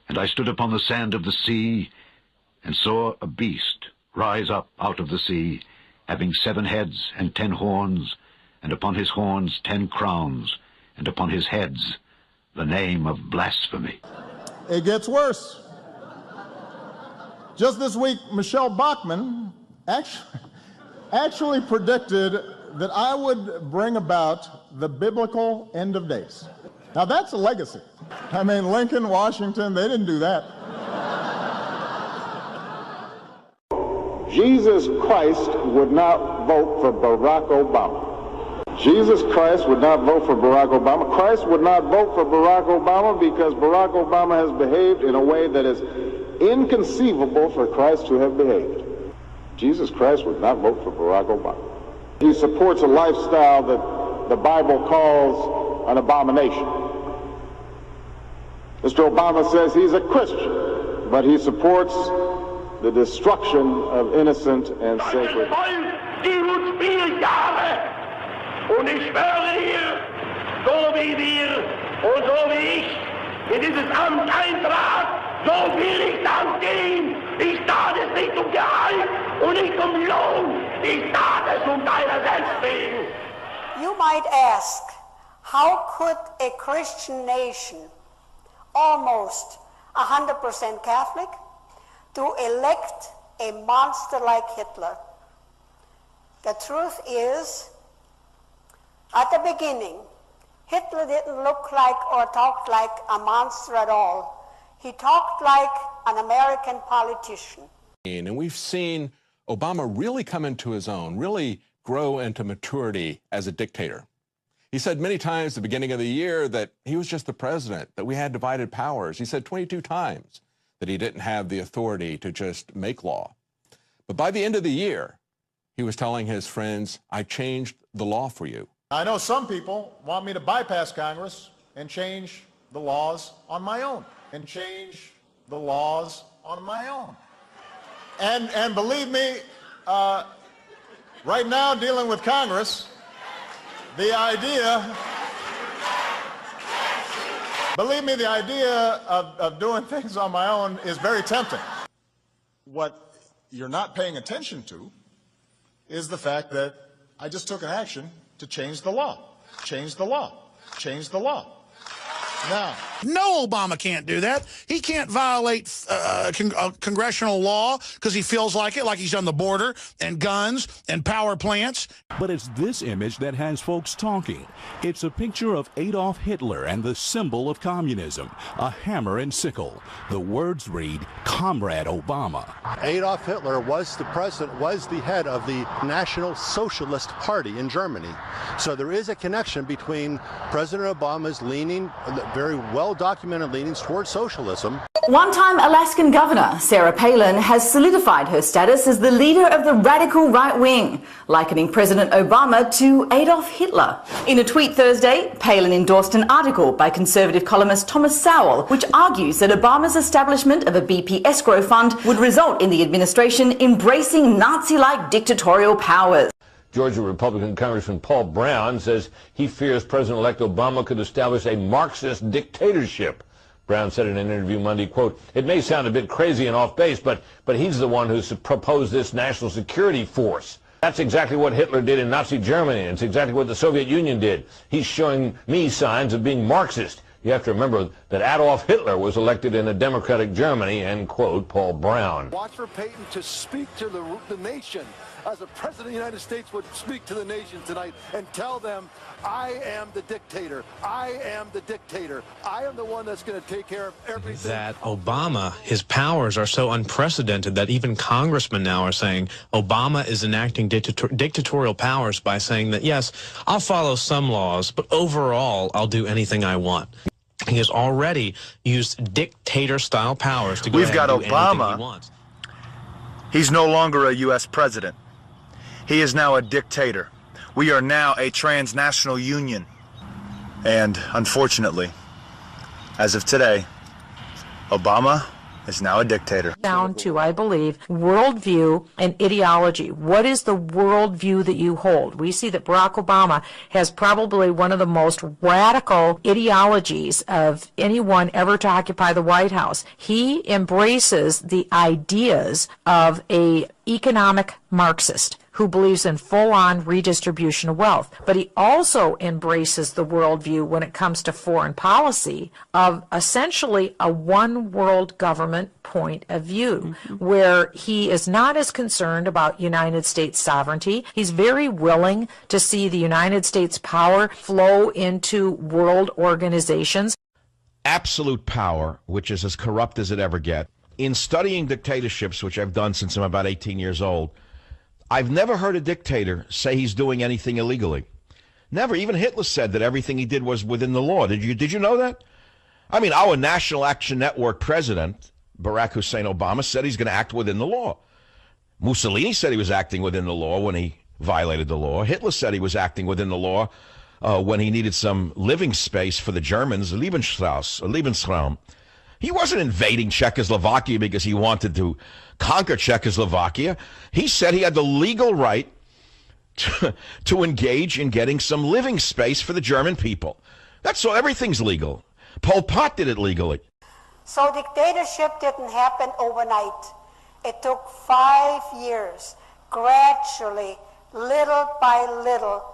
And I stood upon the sand of the sea, and saw a beast rise up out of the sea, having 7 heads and 10 horns, and upon his horns 10 crowns, and upon his heads the name of blasphemy. It gets worse. Just this week, Michelle Bachmann actually predicted that I would bring about the biblical end of days. Now that's a legacy. I mean, Lincoln, Washington, they didn't do that. Jesus Christ would not vote for Barack Obama. Jesus Christ would not vote for Barack Obama. Christ would not vote for Barack Obama because Barack Obama has behaved in a way that is inconceivable for Christ to have behaved. Jesus Christ would not vote for Barack Obama. He supports a lifestyle that the Bible calls an abomination. Mr. Obama says he's a Christian, but he supports the destruction of innocent and sacred. Und ich schwöre dir, so wie wir und so wie ich in dieses Amt eintrat, so will ich dann gehen. Ich tat es nicht Gehalt und nicht Lohn. Ich tat es deiner selbst wegen. You might ask, how could a Christian nation, almost 100% Catholic, to elect a monster like Hitler? The truth is, at the beginning, Hitler didn't look like or talk like a monster at all. He talked like an American politician. And we've seen Obama really come into his own, really grow into maturity as a dictator. He said many times at the beginning of the year that he was just the president, that we had divided powers. He said 22 times that he didn't have the authority to just make law. But by the end of the year, he was telling his friends, I changed the law for you. I know some people want me to bypass Congress and change the laws on my own. And believe me, right now dealing with Congress, the idea of doing things on my own is very tempting. What you're not paying attention to is the fact that I just took an action to change the law. Now, no, Obama can't do that. He can't violate congressional law because he feels like it, like he's on the border and guns and power plants. But it's this image that has folks talking. It's a picture of Adolf Hitler and the symbol of communism, a hammer and sickle. The words read, Comrade Obama. Adolf Hitler was the president, was the head of the National Socialist Party in Germany. So there is a connection between President Obama's very well-documented leanings towards socialism. One-time Alaskan Governor Sarah Palin has solidified her status as the leader of the radical right wing, likening President Obama to Adolf Hitler. In a tweet Thursday, Palin endorsed an article by conservative columnist Thomas Sowell, which argues that Obama's establishment of a BP escrow fund would result in the administration embracing Nazi-like dictatorial powers. Georgia Republican Congressman Paul Brown says he fears President-elect Obama could establish a Marxist dictatorship. Brown said in an interview Monday, quote, it may sound a bit crazy and off base, but he's the one who's proposed this national security force. That's exactly what Hitler did in Nazi Germany, and it's exactly what the Soviet Union did. He's showing me signs of being Marxist. You have to remember that Adolf Hitler was elected in a democratic Germany, end quote, Paul Brown. Watch for Peyton to speak to the nation as a president of the United States would speak to the nation tonight and tell them, I am the dictator. I am the dictator. I am the one that's going to take care of everything. That Obama, his powers are so unprecedented that even congressmen now are saying Obama is enacting dictatorial powers by saying that, yes, I'll follow some laws, but overall, I'll do anything I want. He has already used dictator-style powers to go ahead and do anything he wants. He's no longer a U.S. president. He is now a dictator. We are now a transnational union. And unfortunately, as of today, Obama is now a dictator. Down to, I believe, worldview and ideology. What is the worldview that you hold? We see that Barack Obama has probably one of the most radical ideologies of anyone ever to occupy the White House. He embraces the ideas of an economic Marxist who believes in full-on redistribution of wealth. But he also embraces the worldview when it comes to foreign policy of essentially a one-world government point of view, where he is not as concerned about United States sovereignty. He's very willing to see the United States power flow into world organizations. Absolute power, which is as corrupt as it ever gets. In studying dictatorships, which I've done since I'm about 18 years old, I've never heard a dictator say he's doing anything illegally. Never. Even Hitler said that everything he did was within the law. Did you know that? I mean, our National Action Network president, Barack Hussein Obama, said he's going to act within the law. Mussolini said he was acting within the law when he violated the law. Hitler said he was acting within the law when he needed some living space for the Germans, Lebensraum. He wasn't invading Czechoslovakia because he wanted to conquer Czechoslovakia. He said he had the legal right to engage in getting some living space for the German people. That's all. Everything's legal. Pol Pot did it legally. So dictatorship didn't happen overnight. It took 5 years, gradually, little by little,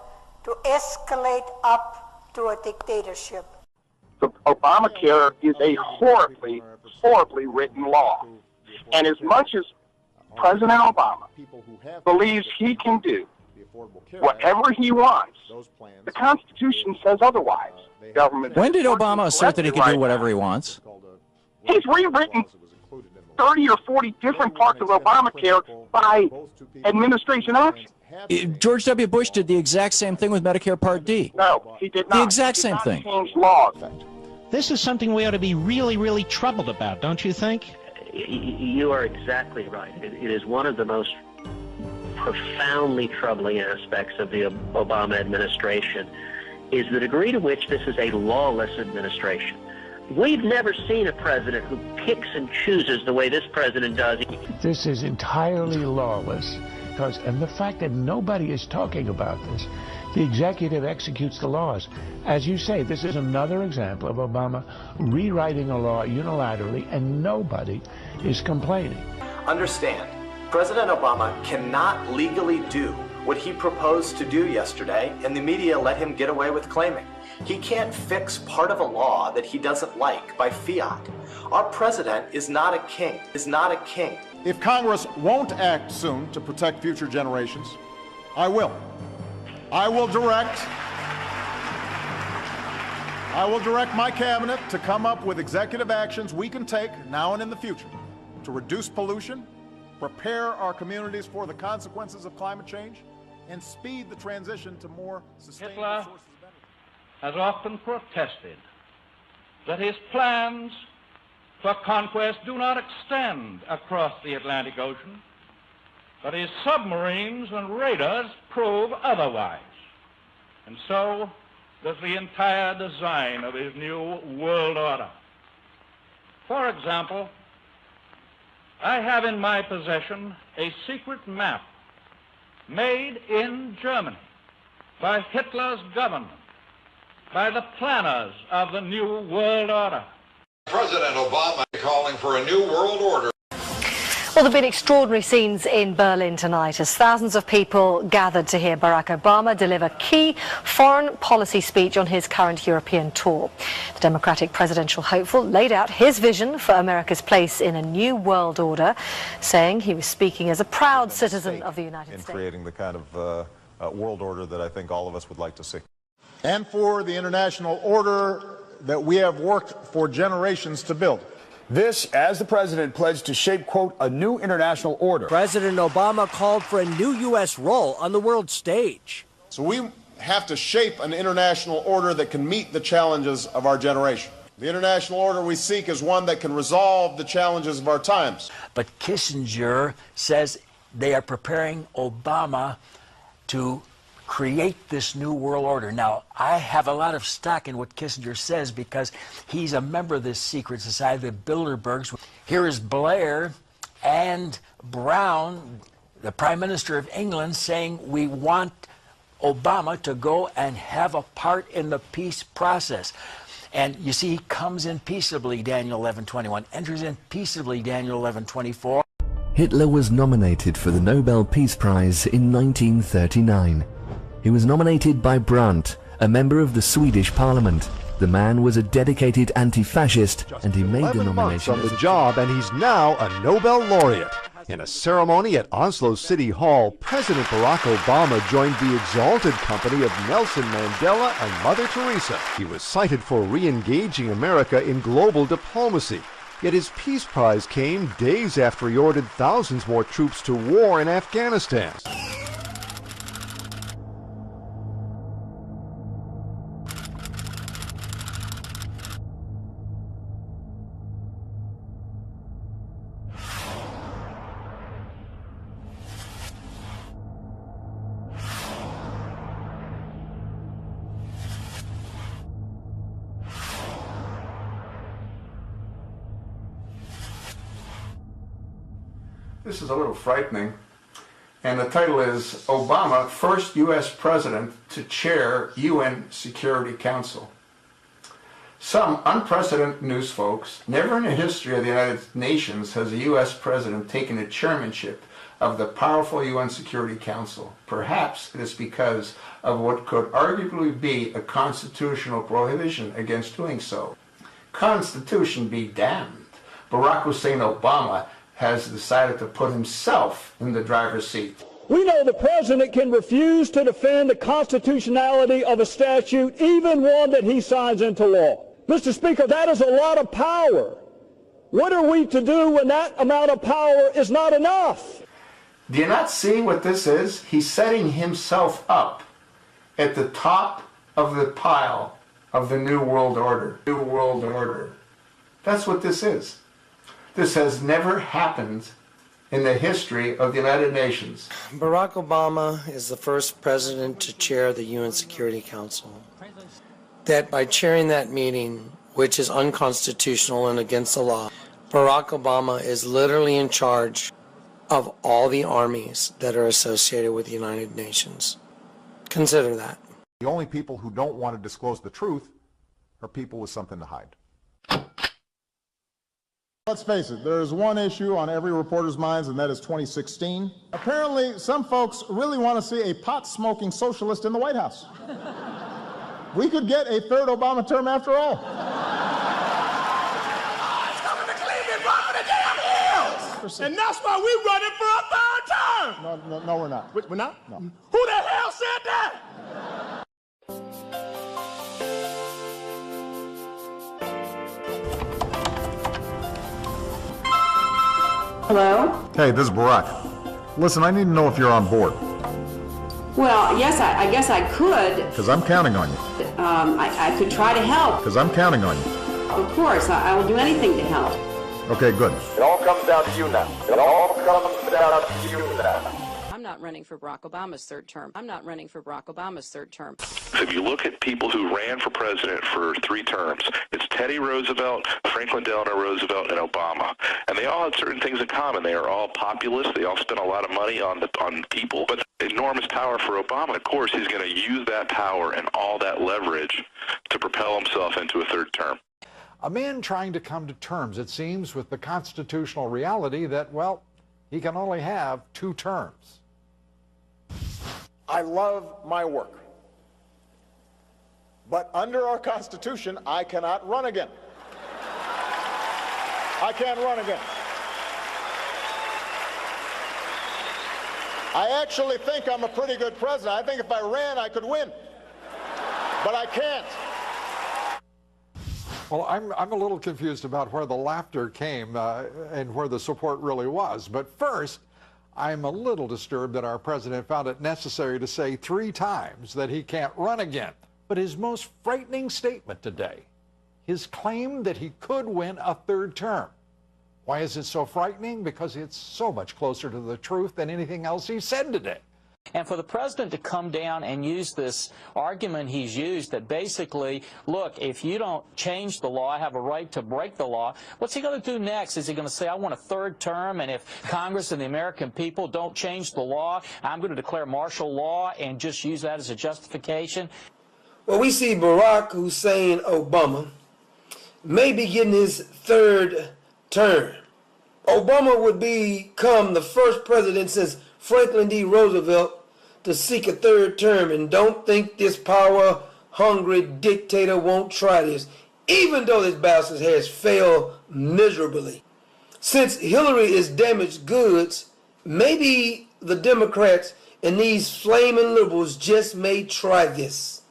to escalate up to a dictatorship. So Obamacare is a horribly, horribly written law. And as much as President Obama believes he can do whatever he wants, the Constitution says otherwise. When did Obama assert that he could do whatever he wants? He's rewritten 30 or 40 different parts of Obamacare by administration action. George W. Bush did the exact same thing with Medicare Part D. No, he did not. The exact same thing. Change laws. This is something we ought to be really, really troubled about, don't you think? You are exactly right. It is one of the most profoundly troubling aspects of the Obama administration is the degree to which this is a lawless administration. We've never seen a president who picks and chooses the way this president does. This is entirely lawless. And the fact that nobody is talking about this, the executive executes the laws. As you say, this is another example of Obama rewriting a law unilaterally, and nobody is complaining. Understand, President Obama cannot legally do what he proposed to do yesterday, and the media let him get away with claiming. He can't fix part of a law that he doesn't like by fiat. Our president is not a king, If Congress won't act soon to protect future generations, I will. I will direct my cabinet to come up with executive actions we can take now and in the future to reduce pollution, prepare our communities for the consequences of climate change, and speed the transition to more sustainable sources of energy. Has often protested that his plans for conquest do not extend across the Atlantic Ocean, but his submarines and radars prove otherwise. And so does the entire design of his new world order. For example, I have in my possession a secret map made in Germany by Hitler's government, by the planners of the new world order. President Obama calling for a new world order. Well, there have been extraordinary scenes in Berlin tonight as thousands of people gathered to hear Barack Obama deliver key foreign policy speech on his current European tour. The Democratic presidential hopeful laid out his vision for America's place in a new world order, saying he was speaking as a proud citizen of the United States. In creating the kind of world order that I think all of us would like to see. And for the international order that we have worked for generations to build. This, as the president pledged to shape, quote, a new international order. President Obama called for a new U.S. role on the world stage. So we have to shape an international order that can meet the challenges of our generation. The international order we seek is one that can resolve the challenges of our times. But Kissinger says they are preparing Obama to create this new world order. Now, I have a lot of stock in what Kissinger says because he's a member of this secret society, the Bilderbergs. Here is Blair and Brown, the Prime Minister of England, saying we want Obama to go and have a part in the peace process. And you see, he comes in peaceably, Daniel 11:21, enters in peaceably, Daniel 11:24. Hitler was nominated for the Nobel Peace Prize in 1939. He was nominated by Brandt, a member of the Swedish Parliament. The man was a dedicated anti-fascist, and he made the nomination on the job, and he's now a Nobel laureate. In a ceremony at Oslo City Hall, President Barack Obama joined the exalted company of Nelson Mandela and Mother Teresa. He was cited for re-engaging America in global diplomacy. Yet his Peace Prize came days after he ordered thousands more troops to war in Afghanistan. This is a little frightening, and the title is Obama, First U.S. President to Chair UN Security Council. Some unprecedented news, folks. Never in the history of the United Nations has a U.S. President taken the chairmanship of the powerful UN Security Council. Perhaps it is because of what could arguably be a constitutional prohibition against doing so. Constitution be damned. Barack Hussein Obama has decided to put himself in the driver's seat. We know the president can refuse to defend the constitutionality of a statute, even one that he signs into law. Mr. Speaker, that is a lot of power. What are we to do when that amount of power is not enough? Do you not see what this is? He's setting himself up at the top of the pile of the New World Order. New World Order. That's what this is. This has never happened in the history of the United Nations. Barack Obama is the first president to chair the UN Security Council. That by chairing that meeting, which is unconstitutional and against the law, Barack Obama is literally in charge of all the armies that are associated with the United Nations. Consider that. The only people who don't want to disclose the truth are people with something to hide. Let's face it, there is one issue on every reporter's minds, and that is 2016. Apparently, some folks really want to see a pot-smoking socialist in the White House. We could get a third Obama term after all. It's coming to Cleveland, run for the damn hills! And that's why we're running for a third term! No, we're not. We're not? No. Who the hell said that? Hello? Hey, this is Barack. Listen, I need to know if you're on board. Well, yes, I guess I could. Because I'm counting on you. I could try to help. Because I'm counting on you. Of course, I will do anything to help. Okay, good. It all comes down to you now. It all comes down to you now. I'm not running for Barack Obama's third term. I'm not running for Barack Obama's third term. So if you look at people who ran for president for 3 terms, it's Teddy Roosevelt, Franklin Delano Roosevelt, and Obama. And they all had certain things in common. They are all populist. They all spent a lot of money on people, but enormous power for Obama. Of course, he's going to use that power and all that leverage to propel himself into a third term. A man trying to come to terms, it seems, with the constitutional reality that, well, he can only have 2 terms. I love my work. But under our Constitution, I cannot run again. I can't run again. I actually think I'm a pretty good president. I think if I ran, I could win. But I can't. Well, I'm a little confused about where the laughter came and where the support really was. But first, I'm a little disturbed that our president found it necessary to say 3 times that he can't run again. But his most frightening statement today, his claim that he could win a 3rd term. Why is it so frightening? Because it's so much closer to the truth than anything else he said today. And for the president to come down and use this argument he's used that basically, look, if you don't change the law, I have a right to break the law, what's he going to do next? Is he going to say, I want a third term, and if Congress and the American people don't change the law, I'm going to declare martial law and just use that as a justification? Well, we see Barack Hussein Obama may be getting his third term. Obama would become the first president since Franklin D. Roosevelt to seek a third term, and don't think this power-hungry dictator won't try this, even though this bastard has failed miserably. Since Hillary is damaged goods, maybe the Democrats and these flaming liberals just may try this.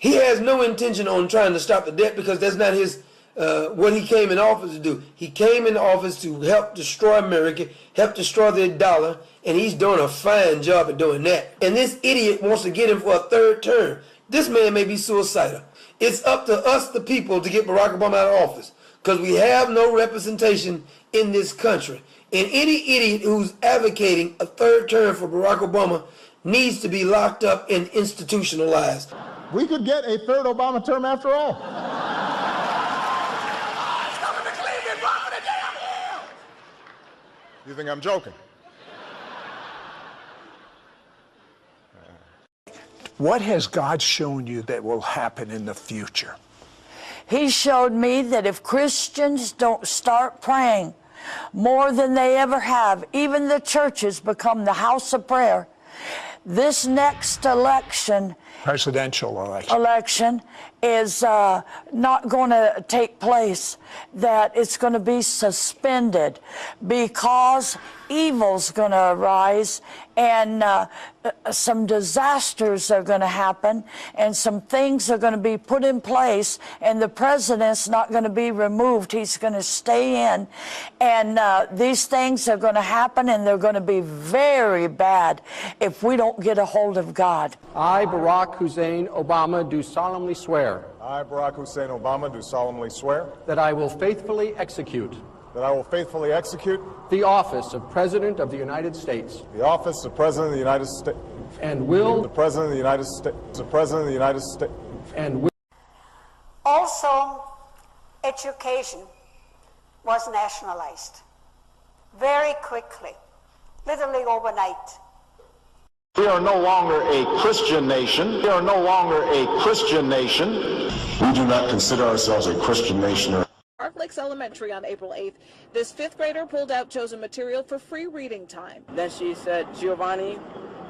He has no intention on trying to stop the debt because that's not his what he came in office to do. He came in office to help destroy America, help destroy the dollar, and he's doing a fine job at doing that. And this idiot wants to get him for a third term. This man may be suicidal. It's up to us, the people, to get Barack Obama out of office because we have no representation in this country. And any idiot who's advocating a third term for Barack Obama needs to be locked up and institutionalized. We could get a third Obama term after all. You think I'm joking? What has God shown you that will happen in the future? He showed me that if Christians don't start praying more than they ever have, even the churches become the house of prayer, this next election, presidential election is not going to take place, that it's going to be suspended because evil's going to arise and some disasters are going to happen and some things are going to be put in place and the president's not going to be removed. He's going to stay in, and these things are going to happen and they're going to be very bad if we don't get a hold of God. I, Barack Hussein Obama, do solemnly swear. I, Barack Hussein Obama, do solemnly swear. That I will faithfully execute. That I will faithfully execute. The office of President of the United States. The office of President of the United States. And will. The President of the United States. The President of the United States. And will. Also, education was nationalized very quickly, literally overnight. We are no longer a Christian nation. We are no longer a Christian nation. We do not consider ourselves a Christian nation. Park Lakes Elementary on April 8th, this fifth grader pulled out chosen material for free reading time. Then she said, Giovanni,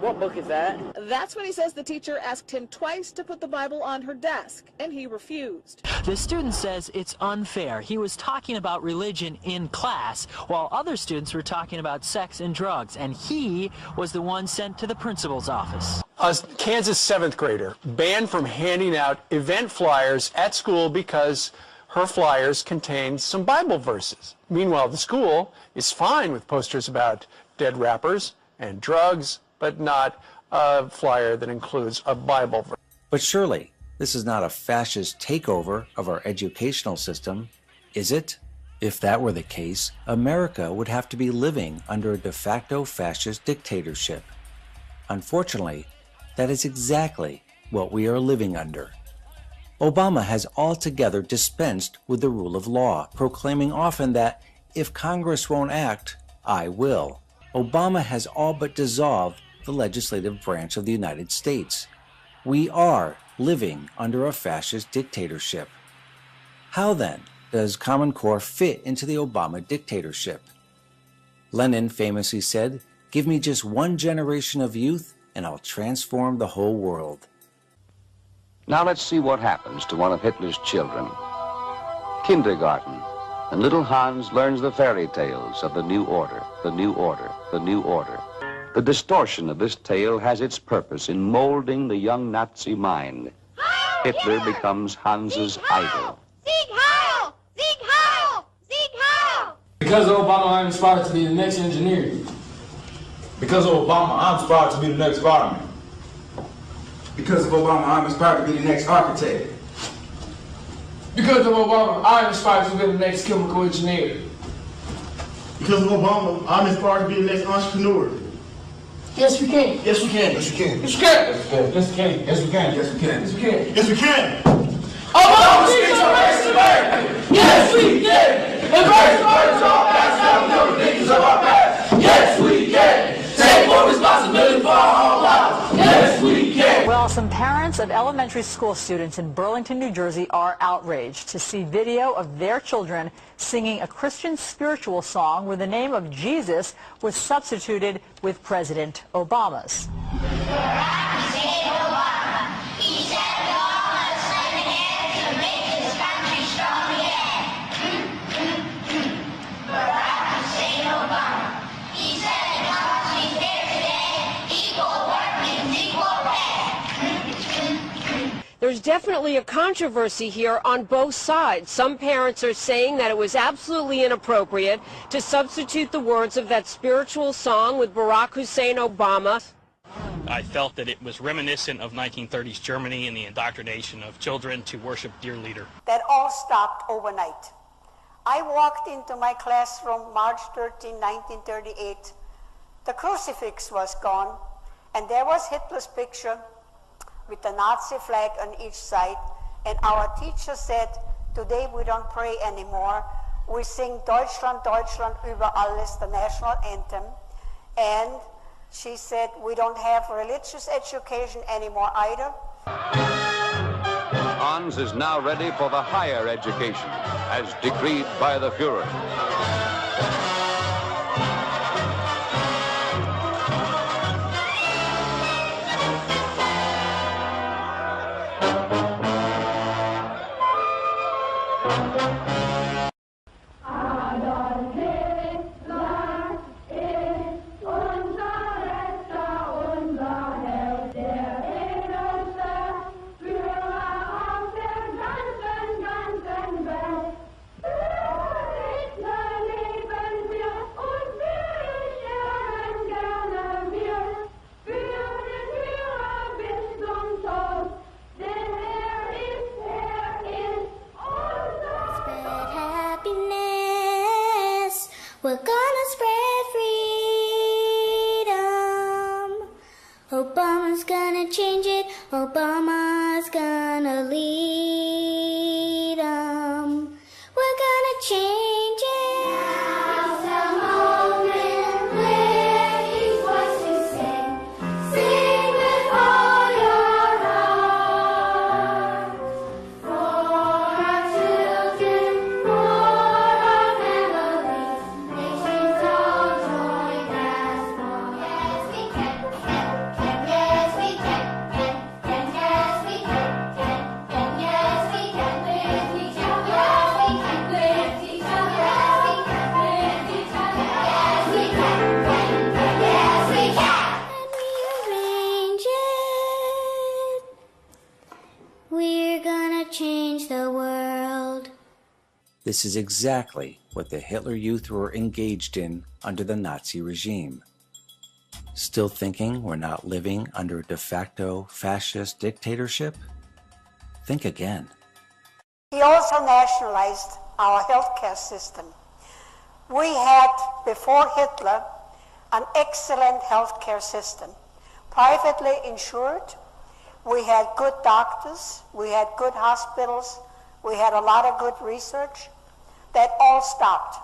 what book is that? That's when he says the teacher asked him twice to put the Bible on her desk, and he refused. The student says it's unfair. He was talking about religion in class, while other students were talking about sex and drugs, and he was the one sent to the principal's office. A Kansas seventh grader banned from handing out event flyers at school because her flyers contained some Bible verses. Meanwhile, the school is fine with posters about dead rappers and drugs, but not a flyer that includes a Bible verse. But surely, this is not a fascist takeover of our educational system, is it? If that were the case, America would have to be living under a de facto fascist dictatorship. Unfortunately, that is exactly what we are living under. Obama has altogether dispensed with the rule of law, proclaiming often that if Congress won't act, I will. Obama has all but dissolved the legislative branch of the United States. We are living under a fascist dictatorship. How then does Common Core fit into the Obama dictatorship? Lenin famously said, "Give me just one generation of youth and I'll transform the whole world." Now let's see what happens to one of Hitler's children. Kindergarten, and little Hans learns the fairy tales of the new order, the new order, the new order. The distortion of this tale has its purpose in molding the young Nazi mind. Hitler becomes Hans's idol. Sieg Heil! Sieg Heil! Sieg Heil! Because of Obama, I'm inspired to be the next engineer. Because of Obama, I'm inspired to be the next fireman. Because of Obama, I'm inspired to be the next architect. Because of Obama, I'm inspired to be the next chemical engineer. Because of Obama, I'm inspired to be the next entrepreneur. Yes, we can. Yes, we can. Yes, we can. Yes, we can. Yes, we can. Yes, we can. Yes, we can. Yes, we can. Yes, we can. Obama speaks on race America. Yes, we can. Embrace the burdens of our past, now the ridiculous of our past. Yes, we can. Take more responsibility for our own lives. Yes, we can. Well, some parents of elementary school students in Burlington, New Jersey are outraged to see video of their children singing a Christian spiritual song where the name of Jesus was substituted with President Obama's. There's definitely a controversy here on both sides. Some parents are saying that it was absolutely inappropriate to substitute the words of that spiritual song with Barack Hussein Obama. I felt that it was reminiscent of 1930s Germany and the indoctrination of children to worship their leader. That all stopped overnight. I walked into my classroom March 13, 1938. The crucifix was gone, and there was Hitler's picture with the Nazi flag on each side, and our teacher said, today we don't pray anymore. We sing Deutschland, Deutschland über alles, the national anthem, and she said we don't have religious education anymore either. Hans is now ready for the higher education, as decreed by the Fuhrer. We're gonna spread freedom. Obama's gonna change it. Obama's gonna lead 'em. We're gonna change it. Now's the moment where his voice is sing. Sing with all your heart. For our children, for our families. Nations all join as one. Yes, we can. Yes, we can. Yes, we can. Yes, we can. With each other. With each other. With each other. Yes, we can. Yes, we can. And rearrange it. We're gonna change the world. This is exactly what the Hitler Youth were engaged in under the Nazi regime. Still thinking we're not living under a de facto fascist dictatorship? Think again. He also nationalized our healthcare system. We had, before Hitler, an excellent healthcare system. Privately insured, we had good doctors, we had good hospitals, we had a lot of good research. That all stopped.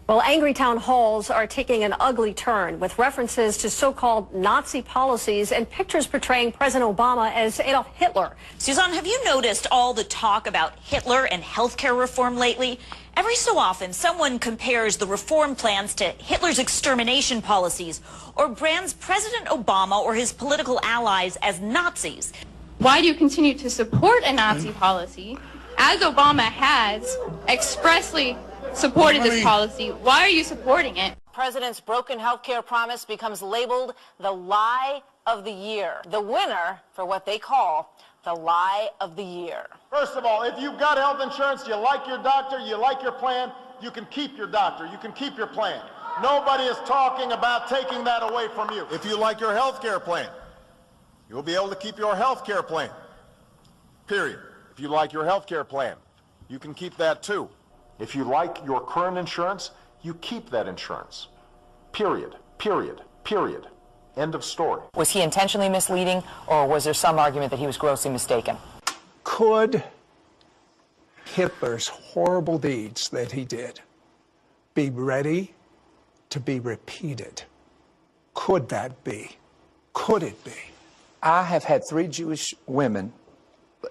Well, angry town halls are taking an ugly turn with references to so-called Nazi policies and pictures portraying President Obama as Adolf Hitler. Suzanne, have you noticed all the talk about Hitler and healthcare reform lately? Every so often, someone compares the reform plans to Hitler's extermination policies or brands President Obama or his political allies as Nazis. Why do you continue to support a Nazi policy, as Obama has expressly supported this policy? Why are you supporting it? President's broken healthcare promise becomes labeled the lie of the year. The winner for what they call the lie of the year. First of all, if you've got health insurance, you like your doctor, you like your plan, you can keep your doctor, you can keep your plan. Nobody is talking about taking that away from you. If you like your health care plan, you'll be able to keep your health care plan. Period. If you like your health care plan, you can keep that too. If you like your current insurance, you keep that insurance. Period. Period. Period. End of story. Was he intentionally misleading, or was there some argument that he was grossly mistaken? Could Hitler's horrible deeds that he did be ready to be repeated? Could that be? Could it be? I have had 3 Jewish women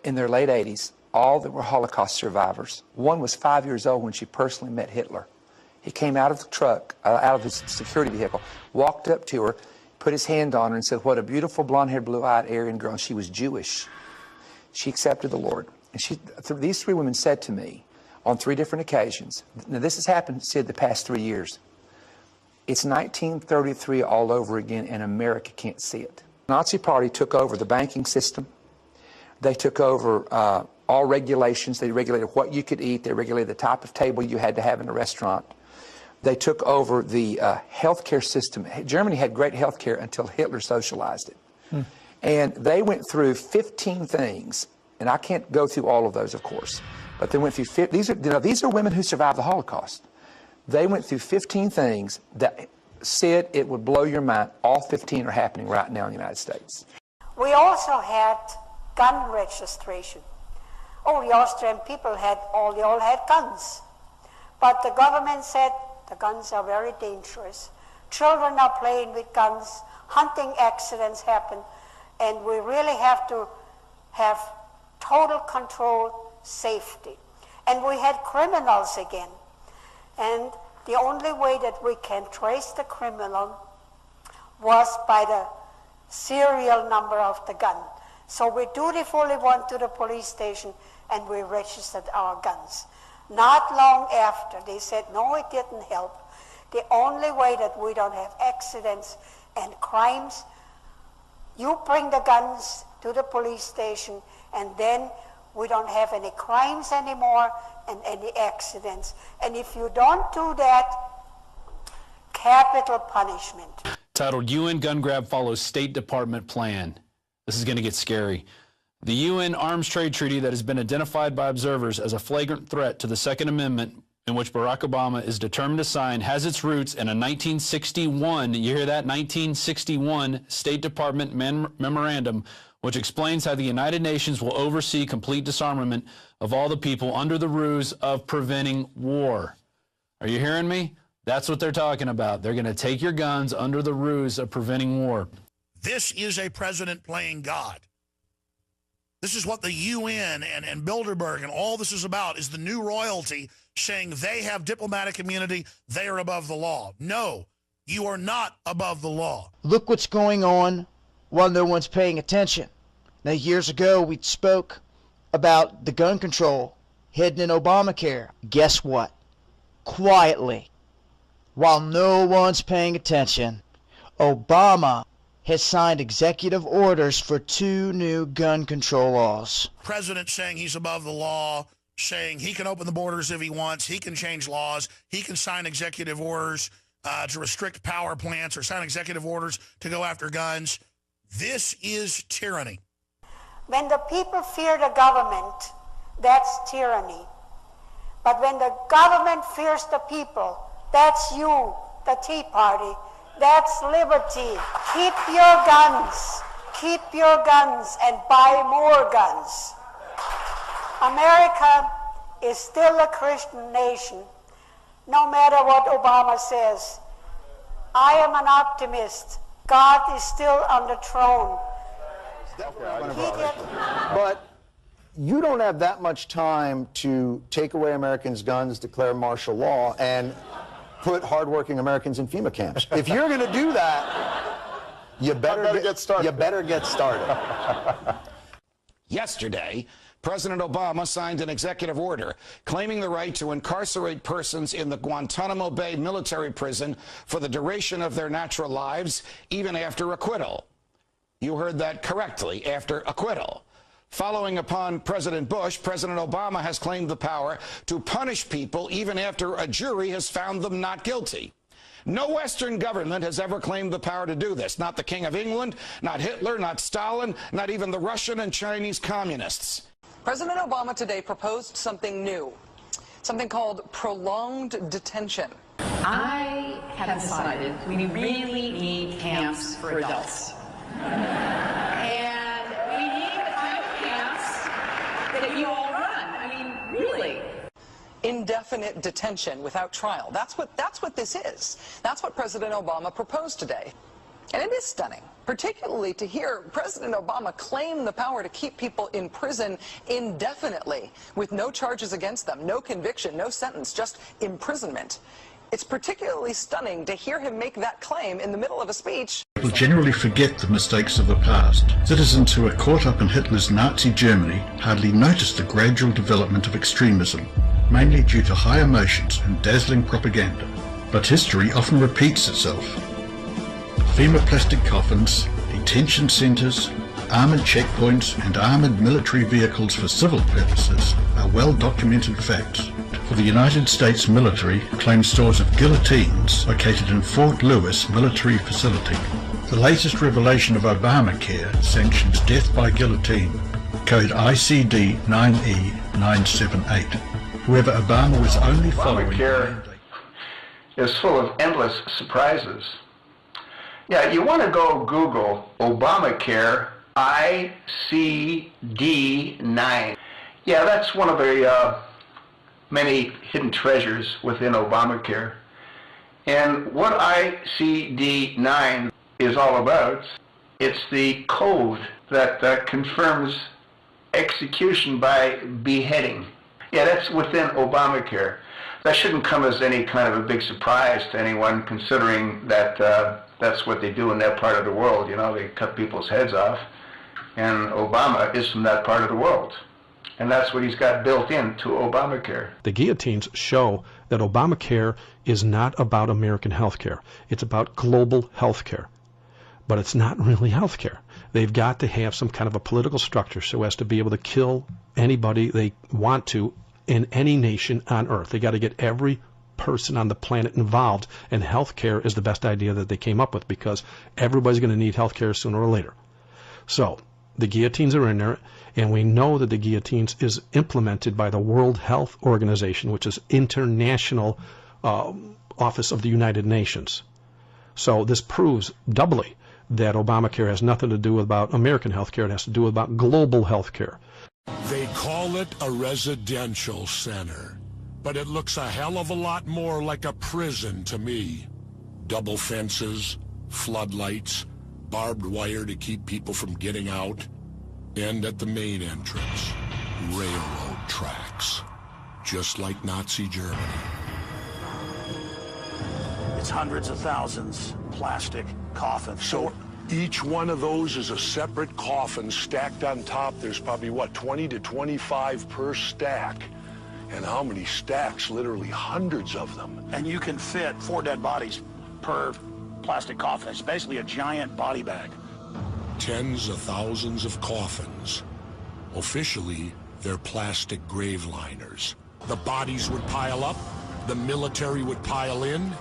in their late 80s, all that were Holocaust survivors. One was 5 years old when she personally met Hitler. He came out of the truck, out of his security vehicle, walked up to her, put his hand on her and said, "What a beautiful blonde-haired, blue-eyed Aryan girl." And she was Jewish. She accepted the Lord. And these 3 women said to me on 3 different occasions, now this has happened, Sid, the past 3 years. It's 1933 all over again, and America can't see it. The Nazi Party took over the banking system. They took over all regulations. They regulated what you could eat. They regulated the type of table you had to have in a restaurant. They took over the healthcare system. Germany had great healthcare until Hitler socialized it. And they went through 15 things, and I can't go through all of those, of course, but they went through, these are women who survived the Holocaust. They went through 15 things that, Sid, it would blow your mind. All 15 are happening right now in the United States. We also had gun registration. Oh, the Austrian people they all had guns. But the government said the guns are very dangerous. Children are playing with guns, hunting accidents happen, and we really have to have total control, safety. And we had criminals again. And the only way that we can trace the criminal was by the serial number of the gun. So we dutifully went to the police station and we registered our guns. Not long after, they said, no, it didn't help. The only way that we don't have accidents and crimes, you bring the guns to the police station, and then we don't have any crimes anymore and any accidents. And if you don't do that, capital punishment. Titled UN Gun Grab Follows State Department Plan. This is going to get scary. The UN Arms Trade Treaty that has been identified by observers as a flagrant threat to the Second Amendment, in which Barack Obama is determined to sign, has its roots in a 1961, you hear that, 1961 State Department memorandum, which explains how the United Nations will oversee complete disarmament of all the people under the ruse of preventing war. Are you hearing me? That's what they're talking about. They're going to take your guns under the ruse of preventing war. This is a president playing God. This is what the UN and Bilderberg and all this is about, is the new royalty saying they have diplomatic immunity, they are above the law. No, you are not above the law. Look what's going on while no one's paying attention. Now, years ago, we spoke about the gun control hidden in Obamacare. Guess what? Quietly, while no one's paying attention, Obama has signed executive orders for 2 new gun control laws. President saying he's above the law, saying he can open the borders if he wants, he can change laws, he can sign executive orders to restrict power plants or sign executive orders to go after guns. This is tyranny. When the people fear the government, that's tyranny. But when the government fears the people, that's you, the Tea Party. That's liberty. Keep your guns. Keep your guns and buy more guns. America is still a Christian nation, no matter what Obama says. I am an optimist. God is still on the throne. But you don't have that much time to take away Americans' guns, declare martial law, and put hardworking Americans in FEMA camps. If you're going to do that, you better get started. You better get started. Yesterday, President Obama signed an executive order claiming the right to incarcerate persons in the Guantanamo Bay military prison for the duration of their natural lives, even after acquittal. You heard that correctly, after acquittal. Following upon President Bush, President Obama has claimed the power to punish people even after a jury has found them not guilty. No Western government has ever claimed the power to do this. Not the King of England, not Hitler, not Stalin, not even the Russian and Chinese communists. President Obama today proposed something new, something called prolonged detention. I have decided we really need camps for adults. And we need the kind of camps that you all run. I mean, really. Indefinite detention without trial. That's what this is. That's what President Obama proposed today. And it is stunning, particularly to hear President Obama claim the power to keep people in prison indefinitely with no charges against them, no conviction, no sentence, just imprisonment. It's particularly stunning to hear him make that claim in the middle of a speech. People generally forget the mistakes of the past. Citizens who were caught up in Hitler's Nazi Germany hardly noticed the gradual development of extremism, mainly due to high emotions and dazzling propaganda. But history often repeats itself. FEMA plastic coffins, detention centres, armoured checkpoints and armoured military vehicles for civil purposes are well-documented facts. For the United States military claims stores of guillotines located in Fort Lewis military facility. The latest revelation of Obamacare sanctions death by guillotine, code ICD 9E978. Whoever Obama was only following... Obamacare is full of endless surprises. Yeah, you want to go Google Obamacare ICD-9. Yeah, that's one of the many hidden treasures within Obamacare. And what ICD-9 is all about, it's the code that confirms execution by beheading. Yeah, that's within Obamacare. That shouldn't come as any kind of a big surprise to anyone, considering that that's what they do in that part of the world. You know, they cut people's heads off. And Obama is from that part of the world. And that's what he's got built into Obamacare. The guillotines show that Obamacare is not about American health care. It's about global health care. But it's not really health care. They've got to have some kind of a political structure so as to be able to kill anybody they want to in any nation on earth. They got to get every person on the planet involved, and health care is the best idea that they came up with, because everybody's going to need health care sooner or later. So the guillotines are in there, and we know that the guillotines is implemented by the World Health Organization, which is international office of the United Nations. So this proves doubly that Obamacare has nothing to do about American health care. It has to do about global health care. They call it a residential center, but it looks a hell of a lot more like a prison to me. Double fences, floodlights, barbed wire to keep people from getting out, and at the main entrance, railroad tracks, just like Nazi Germany. It's hundreds of thousands, plastic coffins. So each one of those is a separate coffin stacked on top. There's probably, what, 20 to 25 per stack. And how many stacks? Literally hundreds of them. And you can fit 4 dead bodies per plastic coffin. It's basically a giant body bag. Tens of thousands of coffins. Officially, they're plastic grave liners. The bodies would pile up, the military would pile in,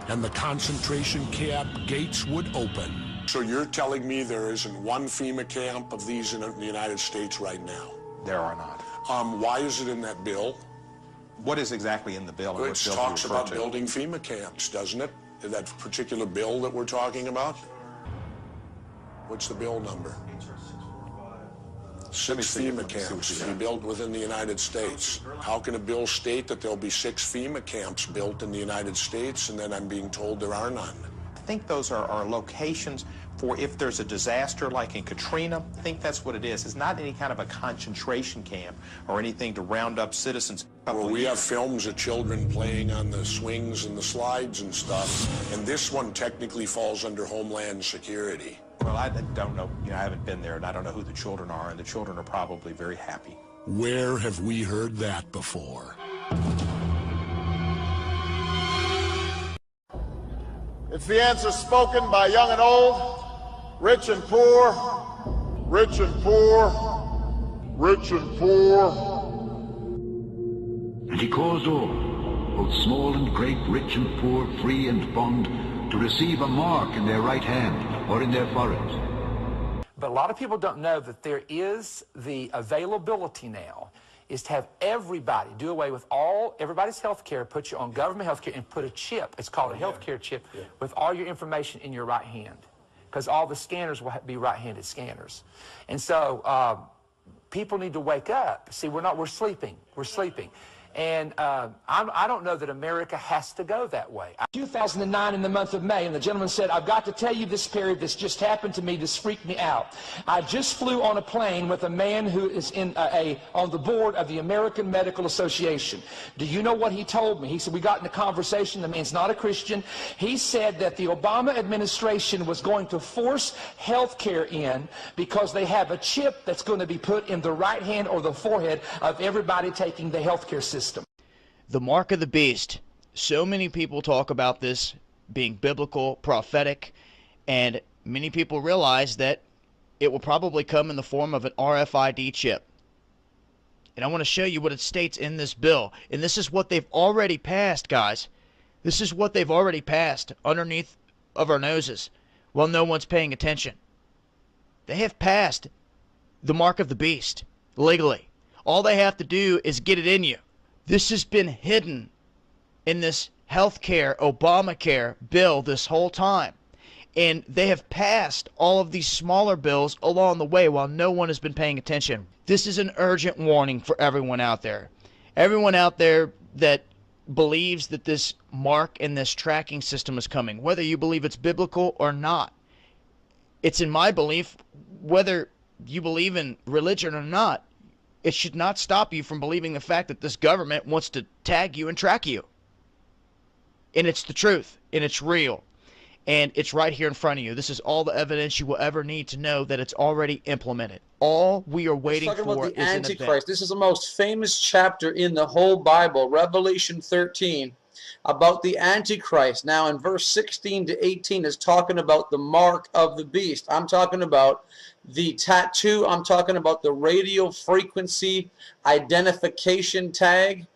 and the concentration camp gates would open. So you're telling me there isn't one FEMA camp of these in the United States right now? There are not. Why is it in that bill? What is exactly in the bill? And It talks about building FEMA camps, doesn't it? That particular bill that we're talking about? What's the bill number? 6 FEMA camps to be built within the United States. How can a bill state that there'll be 6 FEMA camps built in the United States, and then I'm being told there are none? I think those are locations for if there's a disaster like in Katrina. I think that's what it is. It's not any kind of a concentration camp or anything to round up citizens. Well, we have films of children playing on the swings and the slides and stuff, and this one technically falls under Homeland Security. Well, I don't know. You know, I haven't been there, and I don't know who the children are, and the children are probably very happy. Where have we heard that before? It's the answer spoken by young and old, rich and poor, rich and poor, rich and poor. And he caused all, both small and great, rich and poor, free and bond, to receive a mark in their right hand or in their foreheads. But a lot of people don't know that there is the availability now is to have everybody do away with everybody's health care, put you on government health care, and put a chip. It's called a health care chip with all your information in your right hand, because all the scanners will be right-handed scanners. And so people need to wake up. See, we're sleeping. We're sleeping. And I don't know that America has to go that way. 2009 in the month of May, and the gentleman said, I've got to tell you this, Perry, this just happened to me, this freaked me out. I just flew on a plane with a man who is on the board of the American Medical Association. Do you know what he told me? He said, we got in a conversation, the man's not a Christian. He said that the Obama administration was going to force health care in because they have a chip that's going to be put in the right hand or the forehead of everybody taking the health care system. The mark of the beast. So many people talk about this being biblical, prophetic, and many people realize that it will probably come in the form of an RFID chip. And I want to show you what it states in this bill. And this is what they've already passed, guys. This is what they've already passed underneath of our noses while no one's paying attention. They have passed the mark of the beast legally. All they have to do is get it in you. This has been hidden in this healthcare, Obamacare bill this whole time. And they have passed all of these smaller bills along the way while no one has been paying attention. This is an urgent warning for everyone out there. Everyone out there that believes that this mark and this tracking system is coming, whether you believe it's biblical or not. It's in my belief, whether you believe in religion or not, it should not stop you from believing the fact that this government wants to tag you and track you. And it's the truth, and it's real, and it's right here in front of you. This is all the evidence you will ever need to know that it's already implemented. All we are waiting for about the is an Antichrist. event. This is the most famous chapter in the whole Bible, Revelation 13, about the Antichrist. Now in verse 16 to 18 is talking about the mark of the beast. I'm talking about the tattoo. I'm talking about the radio frequency identification tag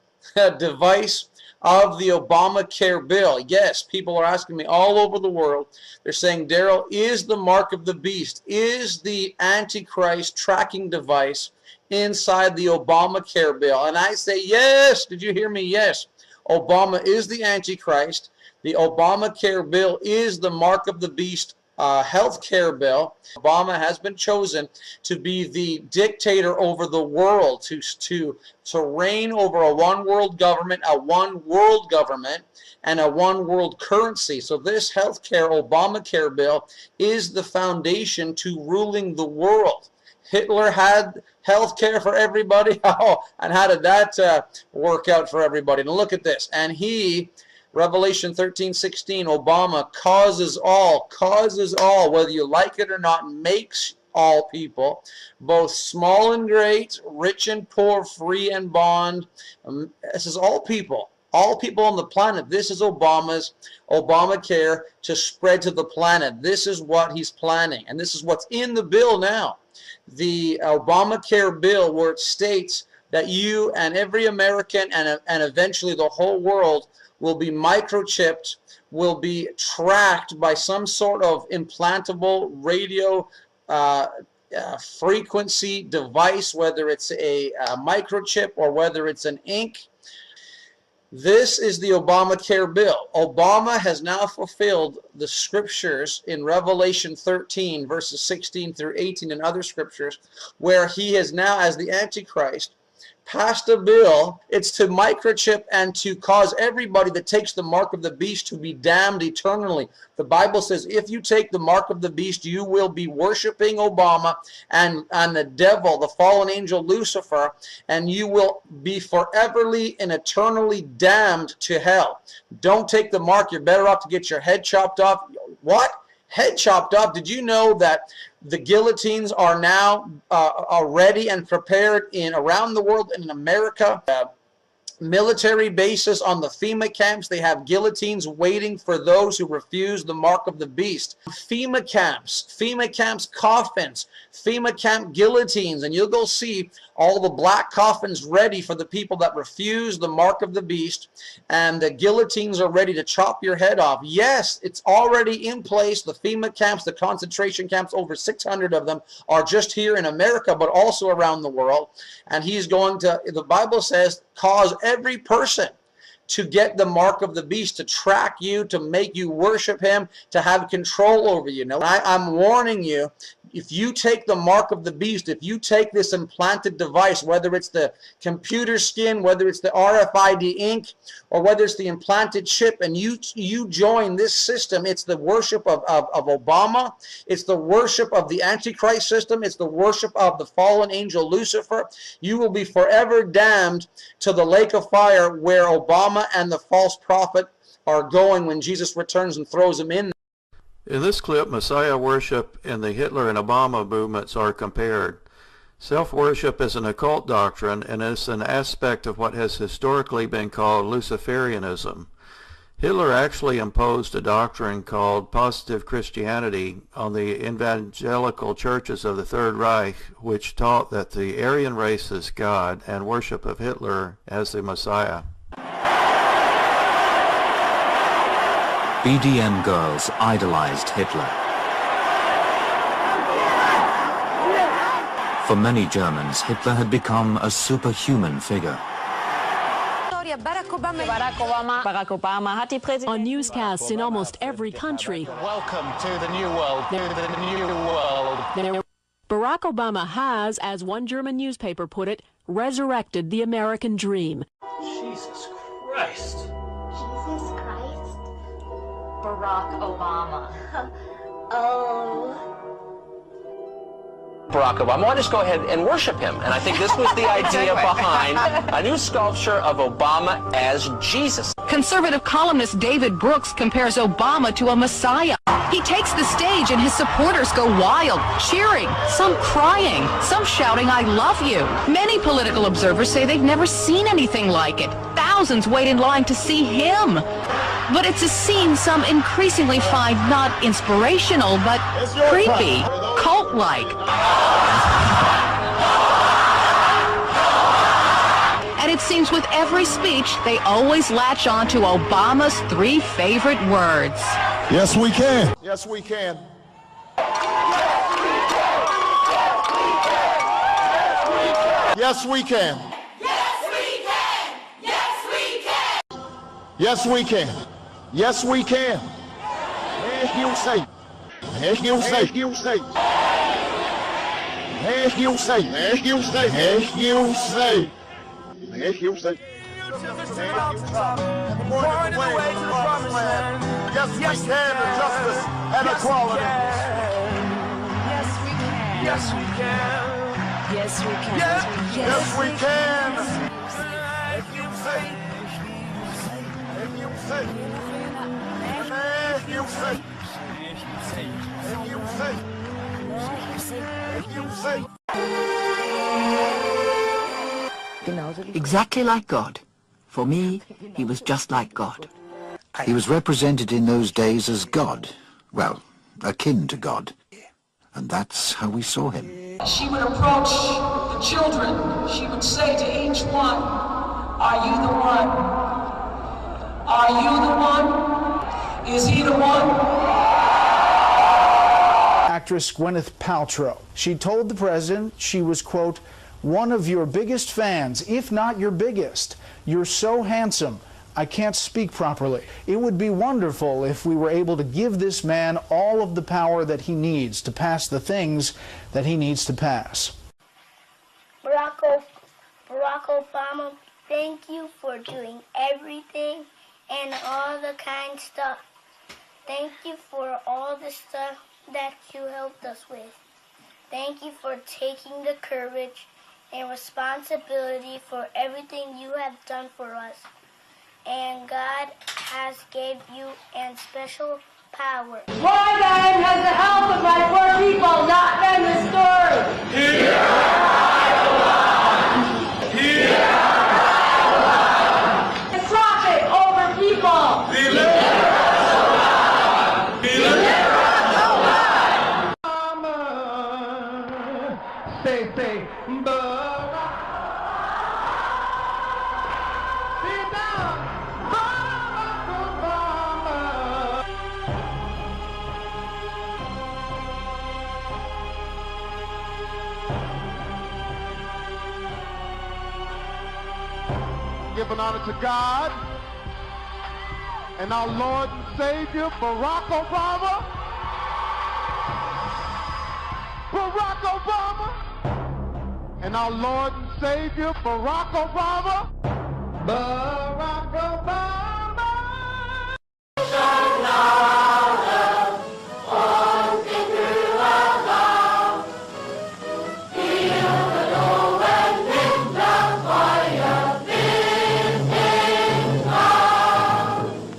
device of the Obamacare bill. Yes, people are asking me all over the world. They're saying, Daryl, is the mark of the beast, is the Antichrist tracking device inside the Obamacare bill? And I say, yes. Did you hear me? Yes. Obama is the Antichrist. The Obamacare bill is the mark of the beast health care bill. Obama has been chosen to be the dictator over the world, to reign over a one world government, and a one world currency. So this health care Obamacare bill is the foundation to ruling the world. Hitler had health care for everybody. Oh, and how did that work out for everybody? Now look at this. And he, Revelation 13:16, Obama causes all, whether you like it or not, makes all people, both small and great, rich and poor, free and bond. This is all people on the planet. This is Obama's Obamacare to spread to the planet. This is what he's planning, and this is what's in the bill now. The Obamacare bill, where it states that you and every American and eventually the whole world will be microchipped, will be tracked by some sort of implantable radio frequency device, whether it's a microchip or whether it's an ink. This is the Obamacare bill. Obama has now fulfilled the scriptures in Revelation 13, verses 16 through 18 and other scriptures, where he has now, as the Antichrist, passed a bill. It's to microchip and to cause everybody that takes the mark of the beast to be damned eternally. The Bible says if you take the mark of the beast, you will be worshiping Obama and the devil, the fallen angel Lucifer, and you will be foreverly and eternally damned to hell. Don't take the mark. You're better off to get your head chopped off. What? Head chopped off? Did you know that the guillotines are now ready and prepared around the world in America? Military bases on the FEMA camps, they have guillotines waiting for those who refuse the mark of the beast. FEMA camps coffins, FEMA camp guillotines, and you'll go see all the black coffins ready for the people that refuse the mark of the beast, and the guillotines are ready to chop your head off. Yes, it's already in place. The FEMA camps, the concentration camps, over 600 of them are just here in America, but also around the world. And he's going to, the Bible says, cause every person to get the mark of the beast, to track you, to make you worship him, to have control over you. Now, I'm warning you, if you take the mark of the beast, if you take this implanted device, whether it's the computer skin, whether it's the RFID ink, or whether it's the implanted chip, and you join this system, it's the worship of Obama, it's the worship of the Antichrist system, it's the worship of the fallen angel Lucifer. You will be forever damned to the lake of fire where Obama and the false prophet are going when Jesus returns and throws them in. In this clip, Messiah worship and the Hitler and Obama movements are compared. Self-worship is an occult doctrine and is an aspect of what has historically been called Luciferianism. Hitler actually imposed a doctrine called positive Christianity on the evangelical churches of the Third Reich, which taught that the Aryan race is God and worship of Hitler as the Messiah. BDM girls idolized Hitler. For many Germans, Hitler had become a superhuman figure. On newscasts in almost every country. Welcome to the new world. Barack Obama has, as one German newspaper put it, resurrected the American dream. Jesus Christ. Jesus Christ? Barack Obama. Oh. Barack Obama. Why just go ahead and worship him? And I think this was the idea behind a new sculpture of Obama as Jesus. Conservative columnist David Brooks compares Obama to a messiah. He takes the stage and his supporters go wild, cheering, some crying, some shouting, "I love you." Many political observers say they've never seen anything like it. Thousands wait in line to see him. But it's a scene some increasingly find not inspirational, but creepy, cult-like. And it seems with every speech, they always latch on to Obama's 3 favorite words. Yes, we can. Yes, we can. Yes, we can. Yes, we can. Yes, we can. Yes, you say. Yes, you say. Yes, you say. Yes, you say. Yes, you say. Yes, you say. Yes, you say. Yes, we can. The justice and equality. Yes, we can. Yes, we can. Yes, we can. Yes, we can. If you say. If you say. If you say. If you say. If you say. Exactly like God. For me, he was just like God. He was represented in those days as God, well, akin to God. And that's how we saw him. She would approach the children. She would say to each one, "Are you the one? Are you the one? Is he the one?" Actress Gwyneth Paltrow. She told the president she was, quote, "one of your biggest fans, if not your biggest. You're so handsome, I can't speak properly. It would be wonderful if we were able to give this man all of the power that he needs to pass the things that he needs to pass." Barack Obama, thank you for doing everything and all the kind stuff. Thank you for all the stuff that you helped us with. Thank you for taking the courage and responsibility for everything you have done for us. And God has gave you a special power. Why then has the health of my poor people not been restored? Here profit over people. Say, Barack. Giving honor to God and our Lord and Savior, Barack Obama. Barack Obama. And our Lord and Savior, Barack Obama. Barack Obama.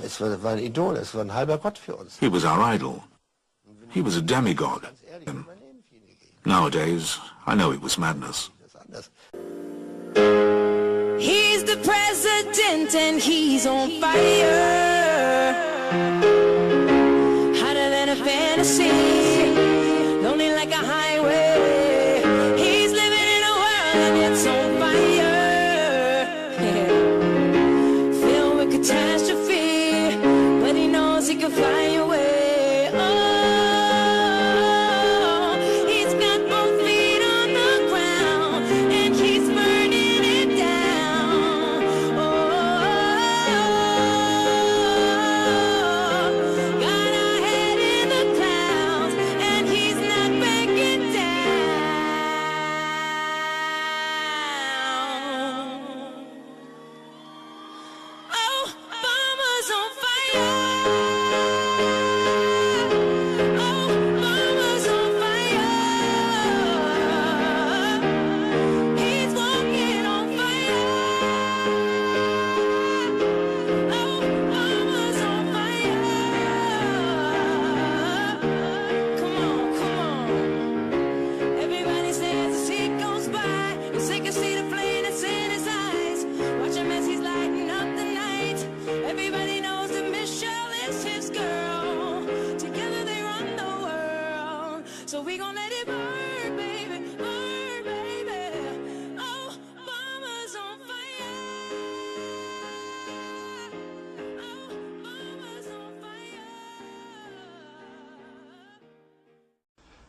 Es war ein Idol, es war ein halber Gott für uns. He was our idol. He was a demigod. Nowadays, I know it was madness. He's the president and he's on fire. Hotter than a fantasy, lonely like a highway. He's living in a world and it's on fire. Filled with catastrophe, but he knows he can fly away.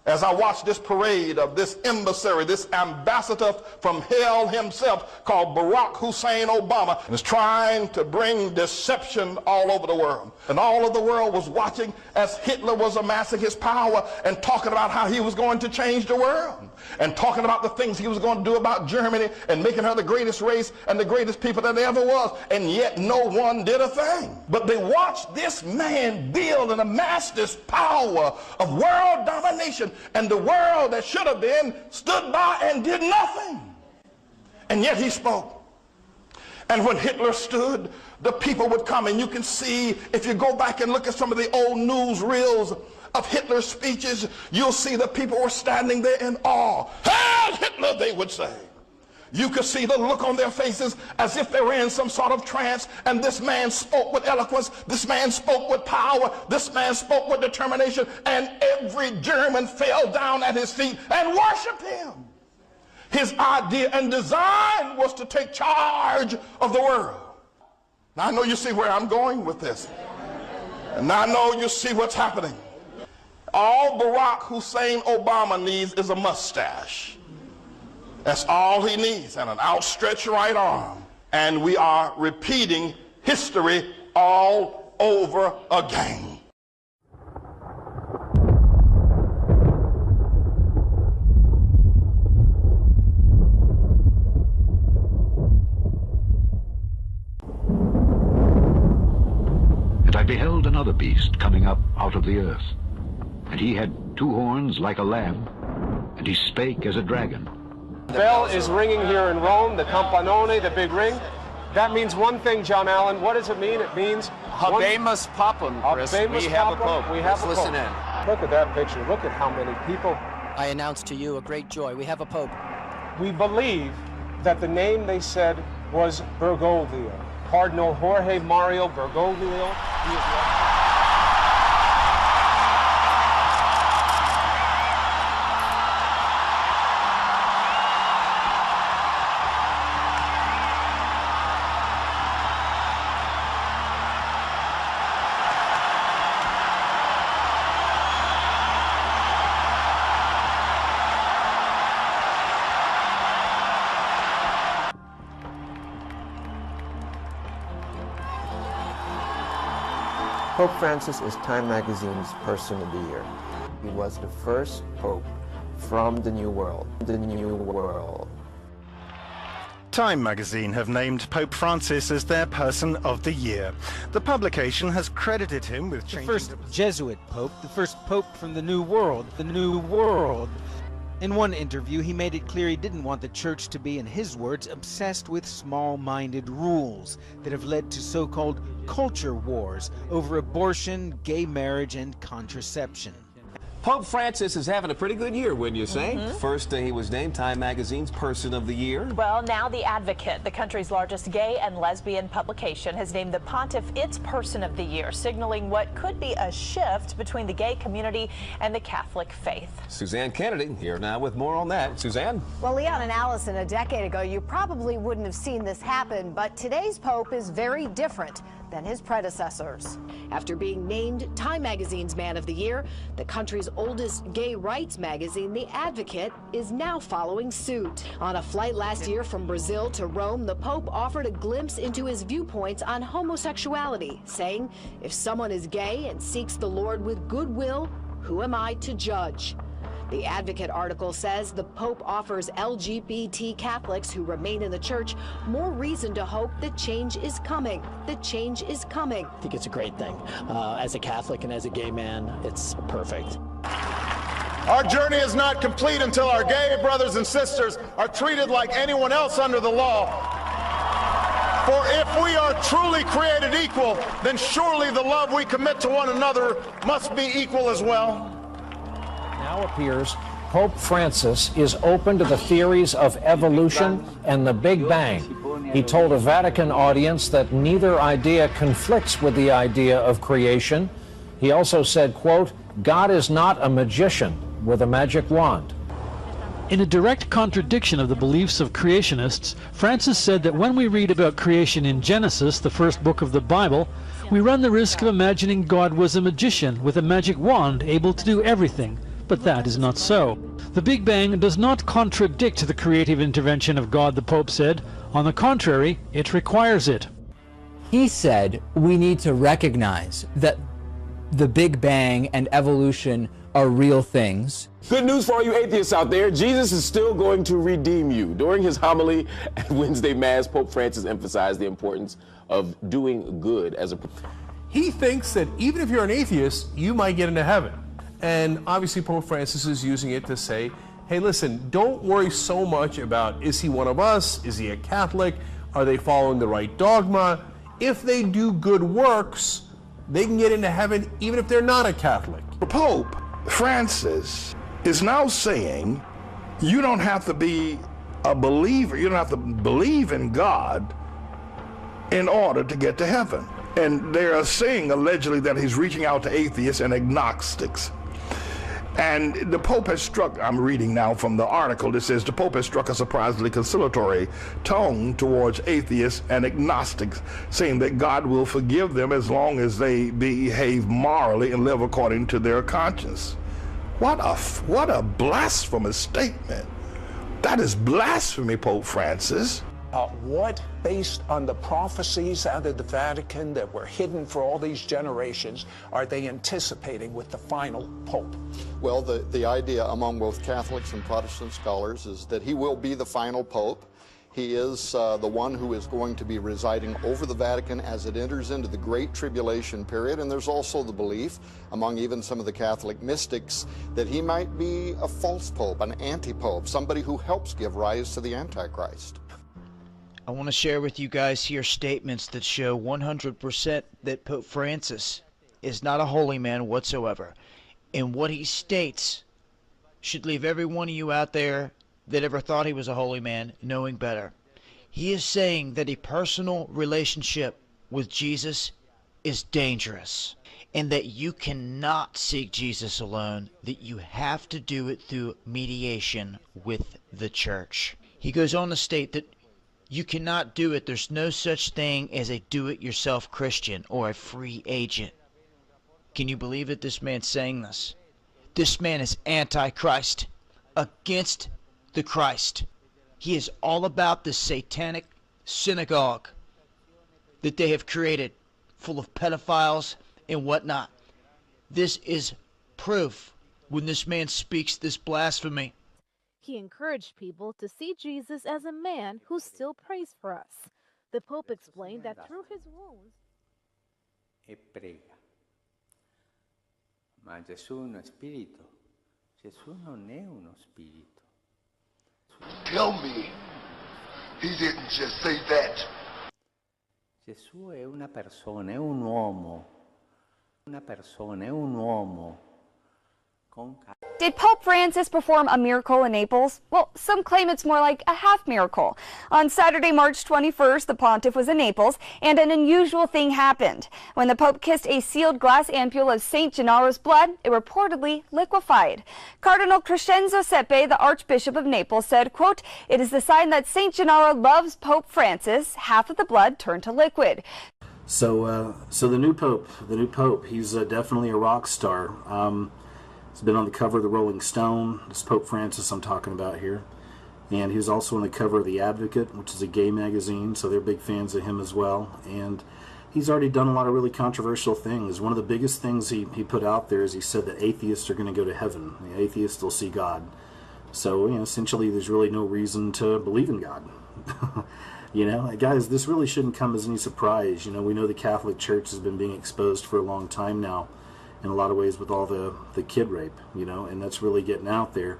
As I watch this parade of this emissary, this ambassador from hell himself called Barack Hussein Obama, is trying to bring deception all over the world. And all of the world was watching as Hitler was amassing his power and talking about how he was going to change the world and talking about the things he was going to do about Germany and making her the greatest race and the greatest people that there ever was. And yet no one did a thing. But they watched this man build and amass this power of world domination. And the world that should have been stood by and did nothing. And yet he spoke. And when Hitler stood, the people would come. And you can see, if you go back and look at some of the old newsreels of Hitler's speeches, you'll see the people were standing there in awe. Heil Hitler, they would say. You could see the look on their faces as if they were in some sort of trance. And this man spoke with eloquence. This man spoke with power. This man spoke with determination. And every German fell down at his feet and worshiped him. His idea and design was to take charge of the world. Now I know you see where I'm going with this. And I know you see what's happening. All Barack Hussein Obama needs is a mustache. That's all he needs, and an outstretched right arm. And we are repeating history all over again. And I beheld another beast coming up out of the earth. And he had two horns like a lamb, and he spake as a dragon. The bell is ringing here in Rome, the campanone, the big ring. That means one thing, John Allen. What does it mean? It means Habemus Papam, Chris. Habemus We have a Papam. pope. We have Let's a listen pope. in. Look at that picture. Look at how many people. I announce to you a great joy. We have a pope. We believe that the name they said was Bergoglio. Cardinal Jorge Mario Bergoglio. He is Pope Francis is Time Magazine's Person of the Year. He was the first pope from the New World. The New World. Time magazine have named Pope Francis as their Person of the Year. The publication has credited him with changing the first Jesuit pope, the first pope from the New World, the New World. In one interview, he made it clear he didn't want the church to be, in his words, obsessed with small-minded rules that have led to so-called culture wars over abortion, gay marriage, and contraception. Pope Francis is having a pretty good year, wouldn't you say? First, he was named Time Magazine's Person of the Year. Well, now The Advocate, the country's largest gay and lesbian publication, has named the pontiff its Person of the Year, signaling what could be a shift between the gay community and the Catholic faith. Suzanne Kennedy here now with more on that. Suzanne? Well, Leon and Allison, a decade ago, you probably wouldn't have seen this happen, but today's Pope is very different than his predecessors. After being named Time Magazine's Man of the Year, the country's oldest gay rights magazine, The Advocate, is now following suit. On a flight last year from Brazil to Rome, the Pope offered a glimpse into his viewpoints on homosexuality, saying, "If someone is gay and seeks the Lord with goodwill, who am I to judge?" The Advocate article says the Pope offers LGBT Catholics who remain in the church more reason to hope that change is coming. That change is coming. I think it's a great thing. As a Catholic and as a gay man, it's perfect. Our journey is not complete until our gay brothers and sisters are treated like anyone else under the law. For if we are truly created equal, then surely the love we commit to one another must be equal as well. Now appears Pope Francis is open to the theories of evolution and the Big Bang. He told a Vatican audience that neither idea conflicts with the idea of creation. He also said, quote, "God is not a magician with a magic wand." In a direct contradiction of the beliefs of creationists, Francis said that when we read about creation in Genesis, the first book of the Bible, we run the risk of imagining God was a magician with a magic wand able to do everything. But that is not so. The Big Bang does not contradict the creative intervention of God, the Pope said. On the contrary, it requires it. He said we need to recognize that the Big Bang and evolution are real things. Good news for all you atheists out there. Jesus is still going to redeem you. During his homily at Wednesday Mass, Pope Francis emphasized the importance of doing good as a... He thinks that even if you're an atheist, you might get into heaven. And obviously Pope Francis is using it to say, hey, listen, don't worry so much about, is he one of us? Is he a Catholic? Are they following the right dogma? If they do good works, they can get into heaven even if they're not a Catholic. Pope Francis is now saying you don't have to be a believer, you don't have to believe in God in order to get to heaven. And they are saying allegedly that he's reaching out to atheists and agnostics. And the Pope has struck, I'm reading now from the article that says the Pope has struck a surprisingly conciliatory tone towards atheists and agnostics, saying that God will forgive them as long as they behave morally and live according to their conscience. What a blasphemous statement. That is blasphemy, Pope Francis. What, based on the prophecies out of the Vatican that were hidden for all these generations, are they anticipating with the final Pope? Well, the idea among both Catholics and Protestant scholars is that he will be the final Pope. He is the one who is going to be residing over the Vatican as it enters into the Great Tribulation period, and there's also the belief among even some of the Catholic mystics that he might be a false Pope, an anti-Pope, somebody who helps give rise to the Antichrist. I want to share with you guys here statements that show 100% that Pope Francis is not a holy man whatsoever. And what he states should leave every one of you out there that ever thought he was a holy man knowing better. He is saying that a personal relationship with Jesus is dangerous, and that you cannot seek Jesus alone, that you have to do it through mediation with the church. He goes on to state that you cannot do it. There's no such thing as a do-it-yourself Christian or a free agent. Can you believe it? This man's saying this. This man is anti-Christ, against the Christ. He is all about the satanic synagogue that they have created, full of pedophiles and whatnot. This is proof when this man speaks this blasphemy. He encouraged people to see Jesus as a man who still prays for us. The Pope explained that through his wounds, e prega. Ma Gesù è uno spirito. Gesù non è uno spirito. Tell me, he didn't just say that. Gesù è una persona, è un uomo. Una persona, è un uomo. Con Did Pope Francis perform a miracle in Naples? Well, some claim it's more like a half miracle. On Saturday, March 21st, the pontiff was in Naples, and an unusual thing happened. When the Pope kissed a sealed glass ampule of St. Gennaro's blood, it reportedly liquefied. Cardinal Crescenzo Sepe, the Archbishop of Naples, said, quote, "It is the sign that St. Gennaro loves Pope Francis. Half of the blood turned to liquid." So the new pope, he's definitely a rock star. He's been on the cover of the Rolling Stone. It's Pope Francis I'm talking about here. And he was also on the cover of The Advocate, which is a gay magazine, so they're big fans of him as well. And he's already done a lot of really controversial things. One of the biggest things he put out there is he said that atheists are going to go to heaven. The atheists will see God. So, essentially there's really no reason to believe in God. Guys, this really shouldn't come as any surprise. We know the Catholic Church has been being exposed for a long time now, in a lot of ways with all the kid rape, and that's really getting out there.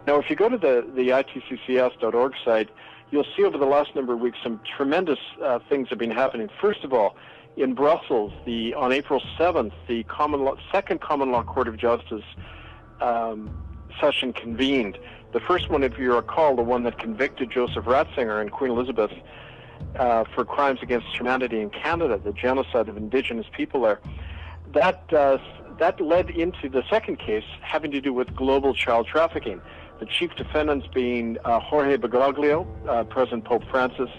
Now, if you go to the itccs.org site, you'll see over the last number of weeks some tremendous things have been happening. First of all, in Brussels, on April 7th, the Second Common Law Court of Justice session convened. The first one, if you recall, the one that convicted Joseph Ratzinger and Queen Elizabeth for crimes against humanity in Canada, the genocide of Indigenous people there. That led into the second case having to do with global child trafficking. The chief defendants being Jorge Bergoglio, President Pope Francis,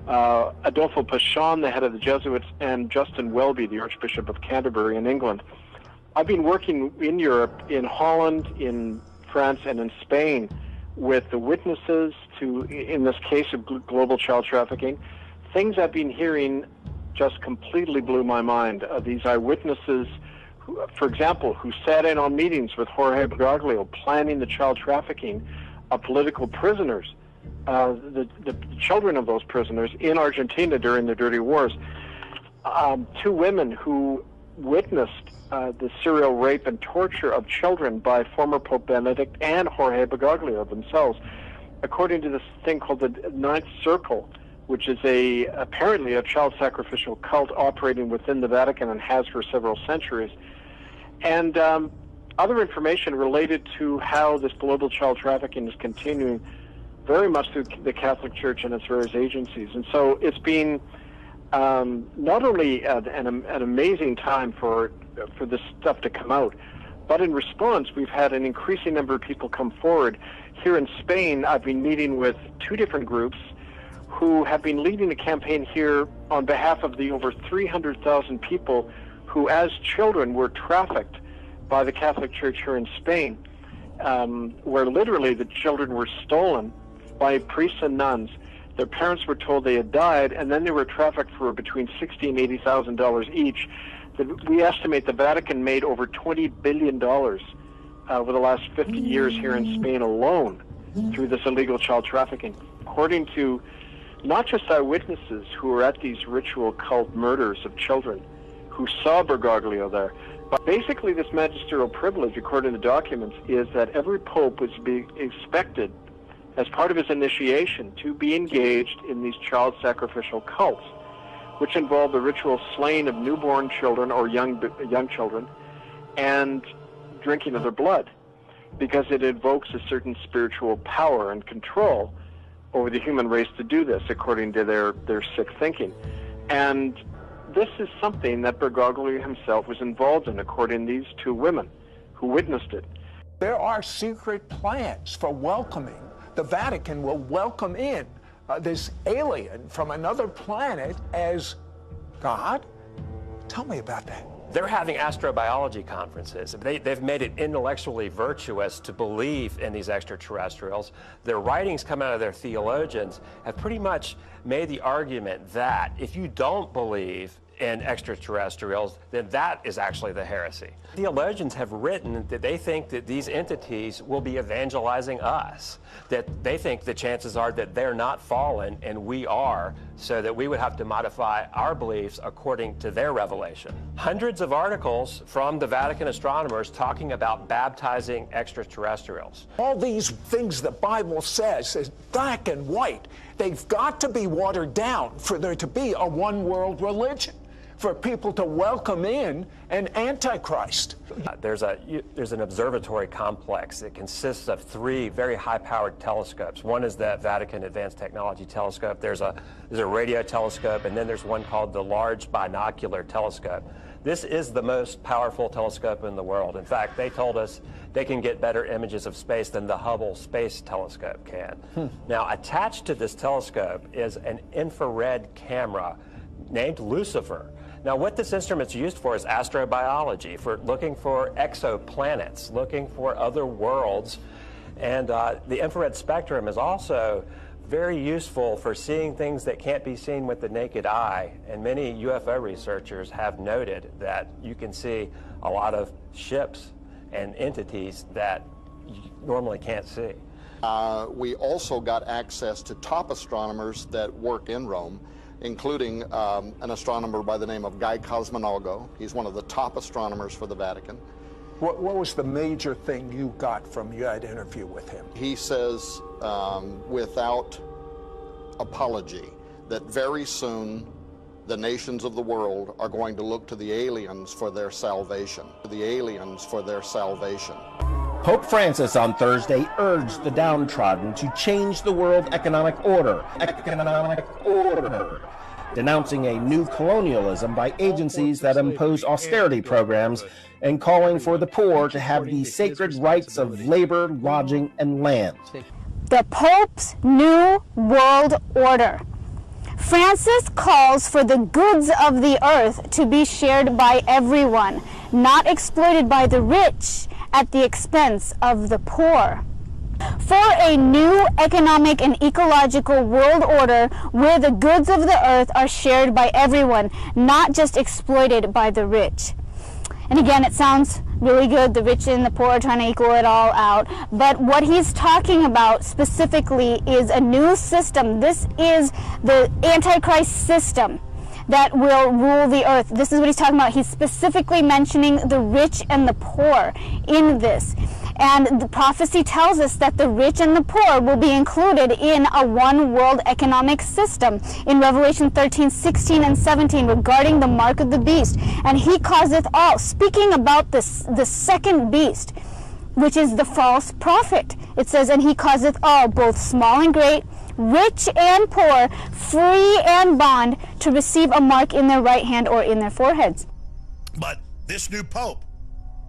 Adolfo Pachon, the head of the Jesuits, and Justin Welby, the Archbishop of Canterbury in England. I've been working in Europe, in Holland, in France, and in Spain with the witnesses in this case of global child trafficking. Things I've been hearing just completely blew my mind. These eyewitnesses, for example, who sat in on meetings with Jorge Bergoglio planning the child trafficking of political prisoners, the children of those prisoners in Argentina during the dirty wars. Two women who witnessed the serial rape and torture of children by former Pope Benedict and Jorge Bergoglio themselves, according to this thing called the Ninth Circle, which is apparently a child sacrificial cult operating within the Vatican and has for several centuries. And other information related to how this global child trafficking is continuing very much through the Catholic Church and its various agencies. And so it's been not only an amazing time for this stuff to come out, but in response, we've had an increasing number of people come forward. Here in Spain, I've been meeting with two different groups who have been leading a campaign here on behalf of the over 300,000 people who, as children, were trafficked by the Catholic Church here in Spain, where literally the children were stolen by priests and nuns. Their parents were told they had died, and then they were trafficked for between $60,000 and $80,000 each. We estimate the Vatican made over $20 billion over the last 50 years here in Spain alone through this illegal child trafficking. According to not just eyewitnesses who were at these ritual cult murders of children, who saw Bergoglio there, but basically this magisterial privilege, according to the documents, is that every pope was being expected, as part of his initiation, to be engaged in these child sacrificial cults, which involve the ritual slaying of newborn children or young children and drinking of their blood, because it invokes a certain spiritual power and control over the human race to do this, according to their sick thinking. And this is something that Bergoglio himself was involved in, according to these two women who witnessed it. There are secret plans for welcoming. The Vatican will welcome in this alien from another planet as God? Tell me about that. They're having astrobiology conferences. They've made it intellectually virtuous to believe in these extraterrestrials. Their writings come out of their theologians have pretty much made the argument that if you don't believe in extraterrestrials, then that is actually the heresy. Theologians have written that they think that these entities will be evangelizing us, that they think the chances are that they're not fallen and we are, so that we would have to modify our beliefs according to their revelation. Hundreds of articles from the Vatican astronomers talking about baptizing extraterrestrials. All these things the Bible says is black and white. They've got to be watered down for there to be a one-world religion, for people to welcome in an Antichrist. There's an observatory complex that consists of 3 very high-powered telescopes. One is the Vatican Advanced Technology Telescope. There's a radio telescope, and then there's one called the Large Binocular Telescope. This is the most powerful telescope in the world. In fact, they told us they can get better images of space than the Hubble Space Telescope can. Now, attached to this telescope is an infrared camera named Lucifer. Now, what this instrument's used for is astrobiology, for looking for exoplanets, looking for other worlds. And the infrared spectrum is also very useful for seeing things that can't be seen with the naked eye. And many UFO researchers have noted that you can see a lot of ships and entities that you normally can't see. We also got access to top astronomers that work in Rome, including an astronomer by the name of Guy Cosmologos. He's one of the top astronomers for the Vatican. What was the major thing you got from your interview with him? He says, without apology, that very soon the nations of the world are going to look to the aliens for their salvation. The aliens for their salvation. Pope Francis on Thursday urged the downtrodden to change the world economic order. Denouncing a new colonialism by agencies that impose austerity programs and calling for the poor to have the sacred rights of labor, lodging, and land. The Pope's New World Order. Francis calls for the goods of the earth to be shared by everyone, not exploited by the rich at the expense of the poor. For a new economic and ecological world order where the goods of the earth are shared by everyone, not just exploited by the rich. And again, it sounds really good, the rich and the poor are trying to equal it all out, but what he's talking about specifically is a new system. This is the Antichrist system that will rule the earth. This is what he's talking about. He's specifically mentioning the rich and the poor in this. And the prophecy tells us that the rich and the poor will be included in a one world economic system in Revelation 13, 16, and 17 regarding the mark of the beast. And he causeth all, speaking about the second beast, which is the false prophet. It says, and he causeth all, both small and great, rich and poor, free and bond, to receive a mark in their right hand or in their foreheads. But this new pope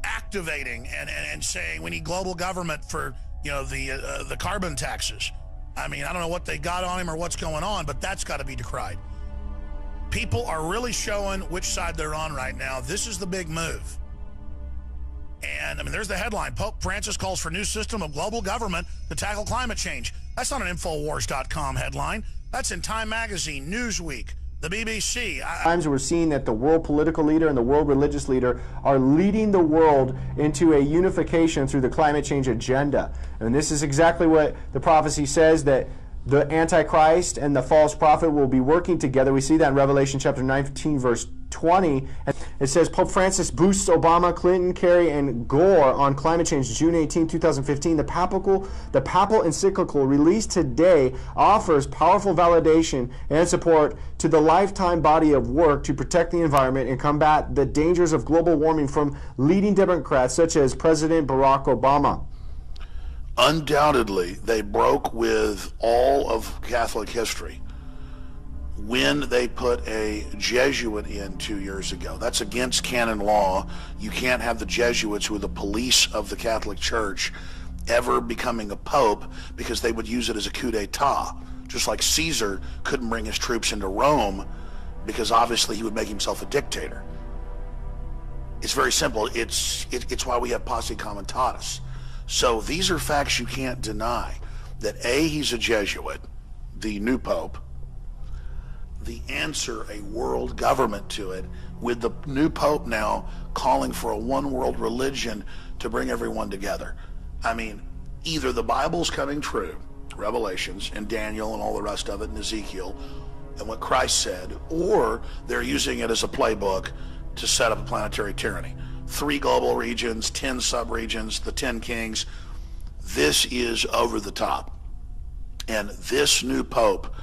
activating and saying we need global government for, you know, the carbon taxes. I mean, I don't know what they got on him or what's going on, but that's got to be decried. People are really showing which side they're on right now. This is the big move. And I mean, there's the headline: Pope Francis calls for new system of global government to tackle climate change. That's not an Infowars.com headline. That's in Time Magazine, Newsweek, the BBC. Times we're seeing that the world political leader and the world religious leader are leading the world into a unification through the climate change agenda. And this is exactly what the prophecy says, that the Antichrist and the false prophet will be working together. We see that in Revelation chapter 19, verse 20. It says Pope Francis boosts Obama, Clinton, Kerry, and Gore on climate change. June 18, 2015. The papal encyclical released today offers powerful validation and support to the lifetime body of work to protect the environment and combat the dangers of global warming from leading Democrats such as President Barack Obama. Undoubtedly, they broke with all of Catholic history when they put a Jesuit in 2 years ago. That's against canon law. You can't have the Jesuits, who are the police of the Catholic Church, ever becoming a pope, because they would use it as a coup d'etat. Just like Caesar couldn't bring his troops into Rome because obviously he would make himself a dictator. It's very simple. It's why we have posse comitatus. So these are facts you can't deny. That A, he's a Jesuit, the new pope, the answer a world government to it, with the new Pope now calling for a one world religion to bring everyone together. I mean, either the Bible's coming true, Revelations and Daniel and all the rest of it, and Ezekiel, and what Christ said, or they're using it as a playbook to set up a planetary tyranny. 3 global regions, 10 sub-regions, the 10 kings. This is over the top. And this new Pope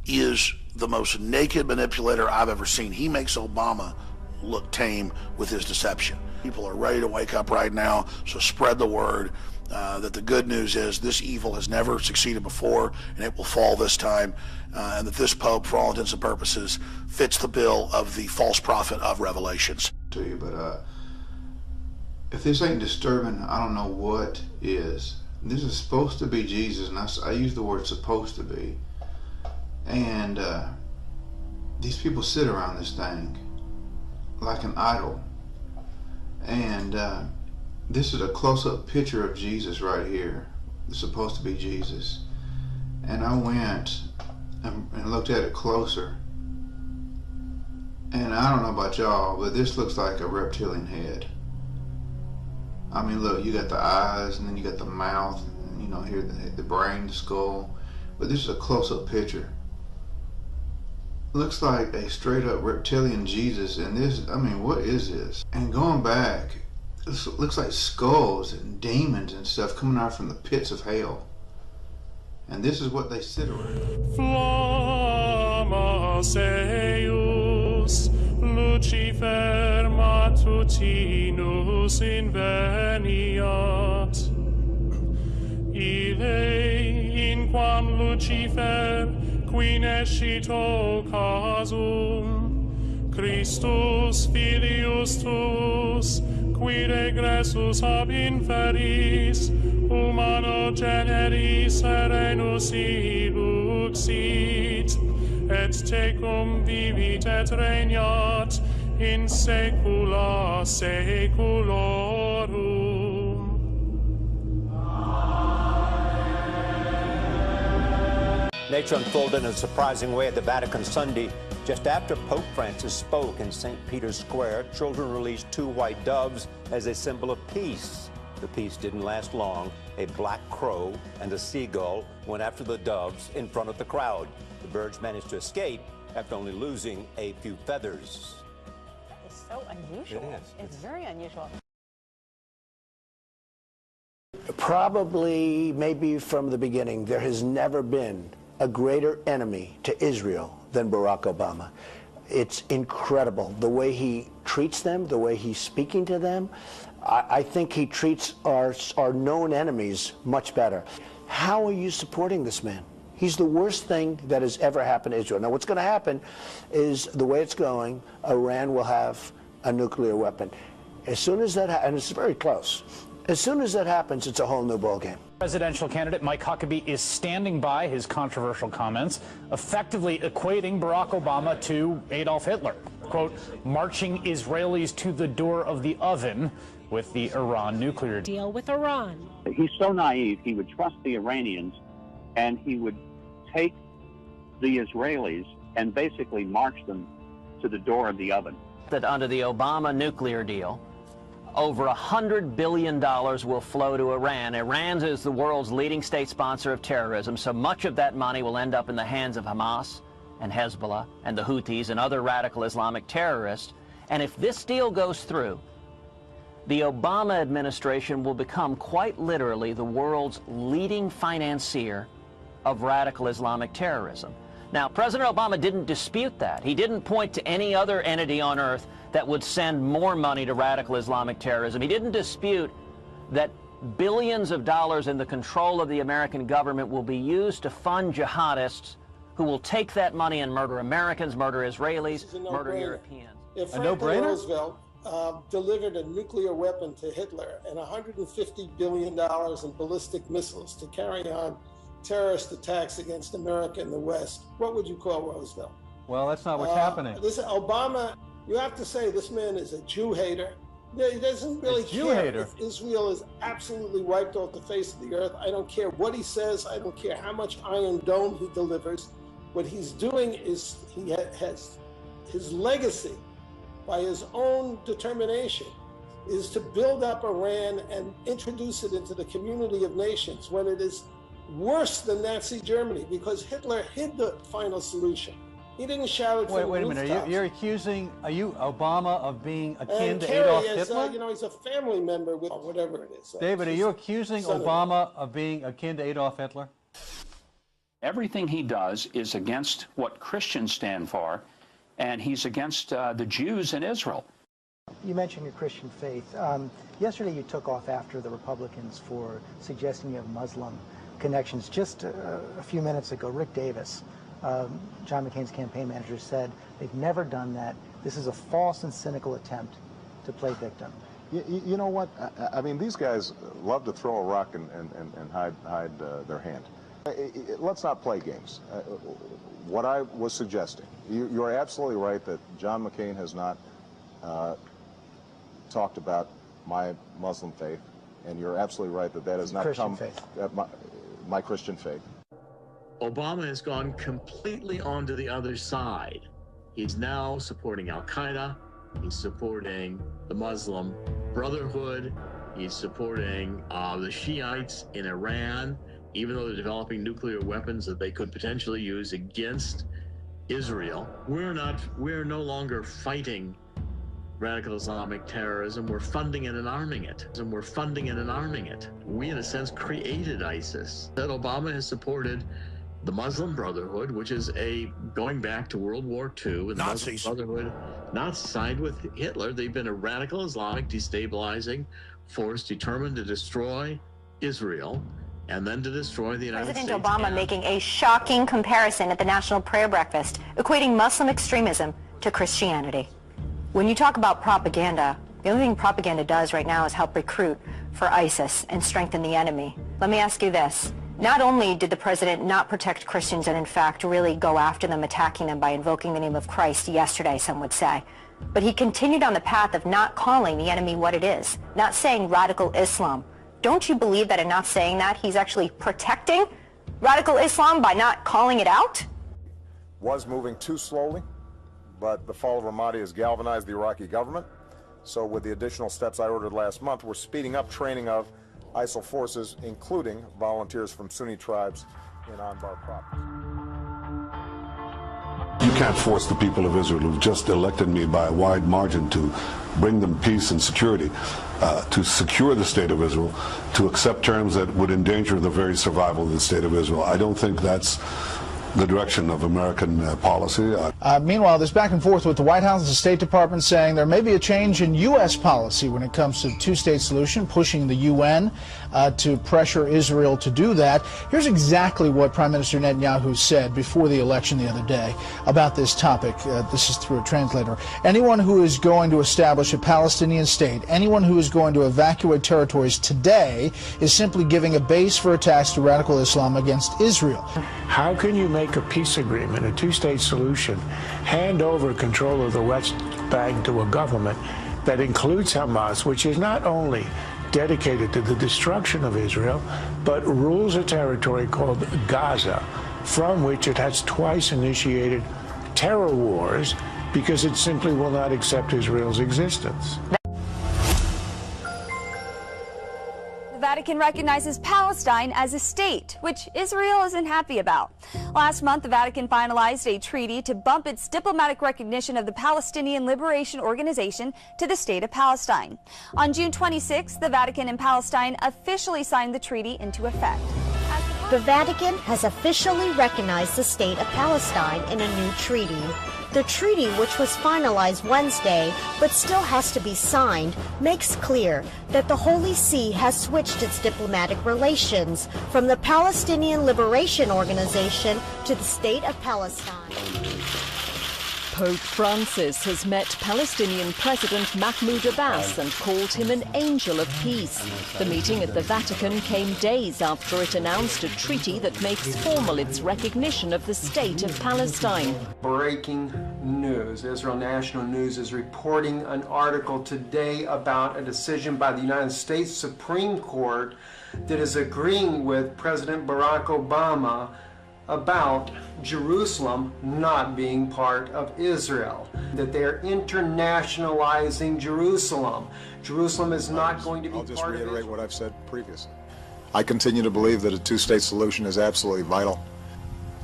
is the most naked manipulator I've ever seen. He makes Obama look tame with his deception. People are ready to wake up right now, so spread the word that the good news is this evil has never succeeded before, and it will fall this time, and that this Pope, for all intents and purposes, fits the bill of the false prophet of Revelations. To you, but if this ain't disturbing, I don't know what is. This is supposed to be Jesus, and I use the word supposed to be. And these people sit around this thing like an idol. And this is a close-up picture of Jesus right here. It's supposed to be Jesus. And I went and looked at it closer. And I don't know about y'all, but this looks like a reptilian head. I mean, look, you got the eyes, and then you got the mouth, and, you know, here the brain, the skull. But this is a close-up picture. Looks like a straight-up reptilian Jesus, and this, I mean, what is this? And going back, it looks like skulls and demons and stuff coming out from the pits of hell. And this is what they sit around. Flamma eius, Lucifer matutinus inveniat. Ille inquam Lucifer qui nescito casum, Christus filius tuus, qui regressus ab inferis, humano generis serenus iluxit, et tecum vivit et regnat in saecula saeculorum. Nature unfolded in a surprising way at the Vatican Sunday. Just after Pope Francis spoke in St. Peter's Square, children released 2 white doves as a symbol of peace. The peace didn't last long. A black crow and a seagull went after the doves in front of the crowd. The birds managed to escape after only losing a few feathers. That is so unusual. It is. It's very unusual. Probably, maybe from the beginning, there has never been a greater enemy to Israel than Barack Obama. It's incredible the way he treats them, the way he's speaking to them. I think he treats our known enemies much better. How are you supporting this man? He's the worst thing that has ever happened to Israel. Now, what's going to happen is, the way it's going, Iran will have a nuclear weapon. As soon as that happens, and it's very close, as soon as that happens, it's a whole new ballgame. Presidential candidate Mike Huckabee is standing by his controversial comments, effectively equating Barack Obama to Adolf Hitler. Quote, marching Israelis to the door of the oven with the Iran nuclear deal with Iran. He's so naive, he would trust the Iranians, and he would take the Israelis and basically march them to the door of the oven. That under the Obama nuclear deal, over $100 billion will flow to Iran. Iran is the world's leading state sponsor of terrorism, so much of that money will end up in the hands of Hamas and Hezbollah and the Houthis and other radical Islamic terrorists. And if this deal goes through, the Obama administration will become quite literally the world's leading financier of radical Islamic terrorism. Now, President Obama didn't dispute that. He didn't point to any other entity on earth that would send more money to radical Islamic terrorism. He didn't dispute that billions of dollars in the control of the American government will be used to fund jihadists who will take that money and murder Americans, murder Israelis, murder Europeans. If Franklin Roosevelt delivered a nuclear weapon to Hitler and $150 billion in ballistic missiles to carry on terrorist attacks against America and the West, what would you call Roosevelt? Well, that's not what's happening. This Obama, you have to say this man is a Jew hater. He doesn't really care if Israel is absolutely wiped off the face of the earth. I don't care what he says. I don't care how much Iron Dome he delivers. What he's doing is he has his legacy, by his own determination, is to build up Iran and introduce it into the community of nations when it is worse than Nazi Germany, because Hitler hid the final solution. He didn't shout it from the Wait a minute. Are you Obama of being akin to Adolf Hitler? You know, he's a family member with whatever it is. David, are you accusing Obama of being akin to Adolf Hitler? Everything he does is against what Christians stand for, and he's against the Jews in Israel. You mentioned your Christian faith. Yesterday you took off after the Republicans for suggesting you have Muslim connections. Just a few minutes ago, Rick Davis, John McCain's campaign manager, said they've never done that. This is a false and cynical attempt to play victim. You know what? I mean, these guys love to throw a rock and hide their hand. Let's not play games. What I was suggesting, you're absolutely right that John McCain has not talked about my Muslim faith, and you're absolutely right that that has not come my Christian faith. Obama has gone completely onto the other side. He's now supporting Al-Qaeda. He's supporting the Muslim Brotherhood. He's supporting the Shiites in Iran, even though they're developing nuclear weapons that they could potentially use against Israel. We're no longer fighting radical Islamic terrorism. We're funding it and arming it. We, in a sense, created ISIS. That Obama has supported the Muslim Brotherhood, which is going back to World War II, and the Muslim Brotherhood not sided with Hitler. They've been a radical Islamic destabilizing force determined to destroy Israel and then to destroy the United States. President Obama making a shocking comparison at the National Prayer Breakfast, equating Muslim extremism to Christianity. When you talk about propaganda, the only thing propaganda does right now is help recruit for ISIS and strengthen the enemy. Let me ask you this. Not only did the president not protect Christians and in fact really go after them, attacking them by invoking the name of Christ yesterday, some would say, but he continued on the path of not calling the enemy what it is, not saying radical Islam. Don't you believe that in not saying that, he's actually protecting radical Islam by not calling it out? Was moving too slowly, but the fall of Ramadi has galvanized the Iraqi government. So with the additional steps I ordered last month, we're speeding up training of ISIL forces, including volunteers from Sunni tribes in Anbar province. You can't force the people of Israel who've just elected me by a wide margin to bring them peace and security, to secure the state of Israel, to accept terms that would endanger the very survival of the state of Israel. I don't think that's the direction of American policy. Meanwhile, there's back and forth with the White House and the State Department saying there may be a change in U.S. policy when it comes to the two-state solution, pushing the UN to pressure Israel to do that. Here's exactly what Prime Minister Netanyahu said before the election the other day about this topic. This is through a translator. Anyone who is going to establish a Palestinian state, anyone who is going to evacuate territories today is simply giving a base for attacks to radical Islam against Israel. How can you make a peace agreement, a two-state solution, hand over control of the West Bank to a government that includes Hamas, which is not only dedicated to the destruction of Israel, but rules a territory called Gaza, from which it has twice initiated terror wars because it simply will not accept Israel's existence. The Vatican recognizes Palestine as a state, which Israel isn't happy about. Last month, the Vatican finalized a treaty to bump its diplomatic recognition of the Palestinian Liberation Organization to the state of Palestine. On June 26, the Vatican and Palestine officially signed the treaty into effect. The Vatican has officially recognized the state of Palestine in a new treaty. The treaty, which was finalized Wednesday but still has to be signed, makes clear that the Holy See has switched its diplomatic relations from the Palestinian Liberation Organization to the State of Palestine. Pope Francis has met Palestinian President Mahmoud Abbas and called him an angel of peace. The meeting at the Vatican came days after it announced a treaty that makes formal its recognition of the state of Palestine. Breaking news. Israel National News is reporting an article today about a decision by the United States Supreme Court that is agreeing with President Barack Obama about Jerusalem not being part of Israel, that they're internationalizing Jerusalem. Jerusalem is not going to be part of Israel. I'll just reiterate what I've said previously. I continue to believe that a two-state solution is absolutely vital.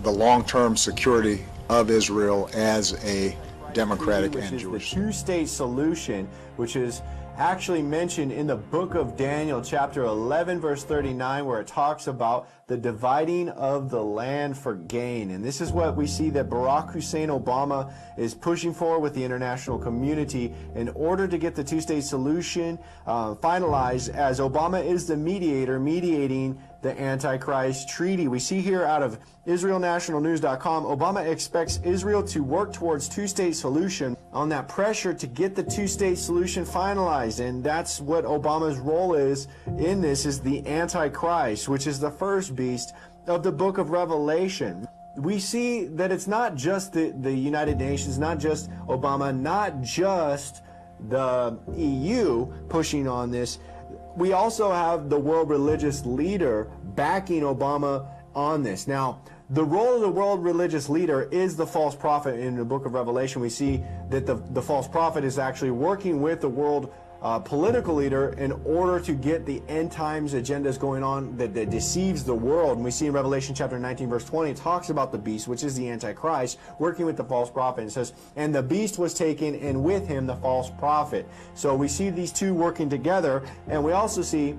The long-term security of Israel as a democratic and Jewish. The two-state solution, which is actually mentioned in the book of Daniel, chapter 11, verse 39, where it talks about the dividing of the land for gain. And this is what we see that Barack Hussein Obama is pushing for with the international community in order to get the two-state solution finalized, as Obama is the mediator mediating the Antichrist Treaty. We see here out of IsraelNationalNews.com, Obama expects Israel to work towards two-state solution on that pressure to get the two-state solution finalized. And that's what Obama's role is in this, is the Antichrist, which is the first beast of the book of Revelation. We see that it's not just the United Nations, not just Obama, not just the EU pushing on this. We also have the world religious leader backing Obama on this. Now, the role of the world religious leader is the false prophet. In the book of Revelation, we see that the false prophet is actually working with the world political leader in order to get the end times agendas going on that deceives the world. And we see in Revelation chapter 19 verse 20, it talks about the beast, which is the Antichrist, working with the false prophet. And it says, and the beast was taken, and with him the false prophet. So we see these two working together, and we also see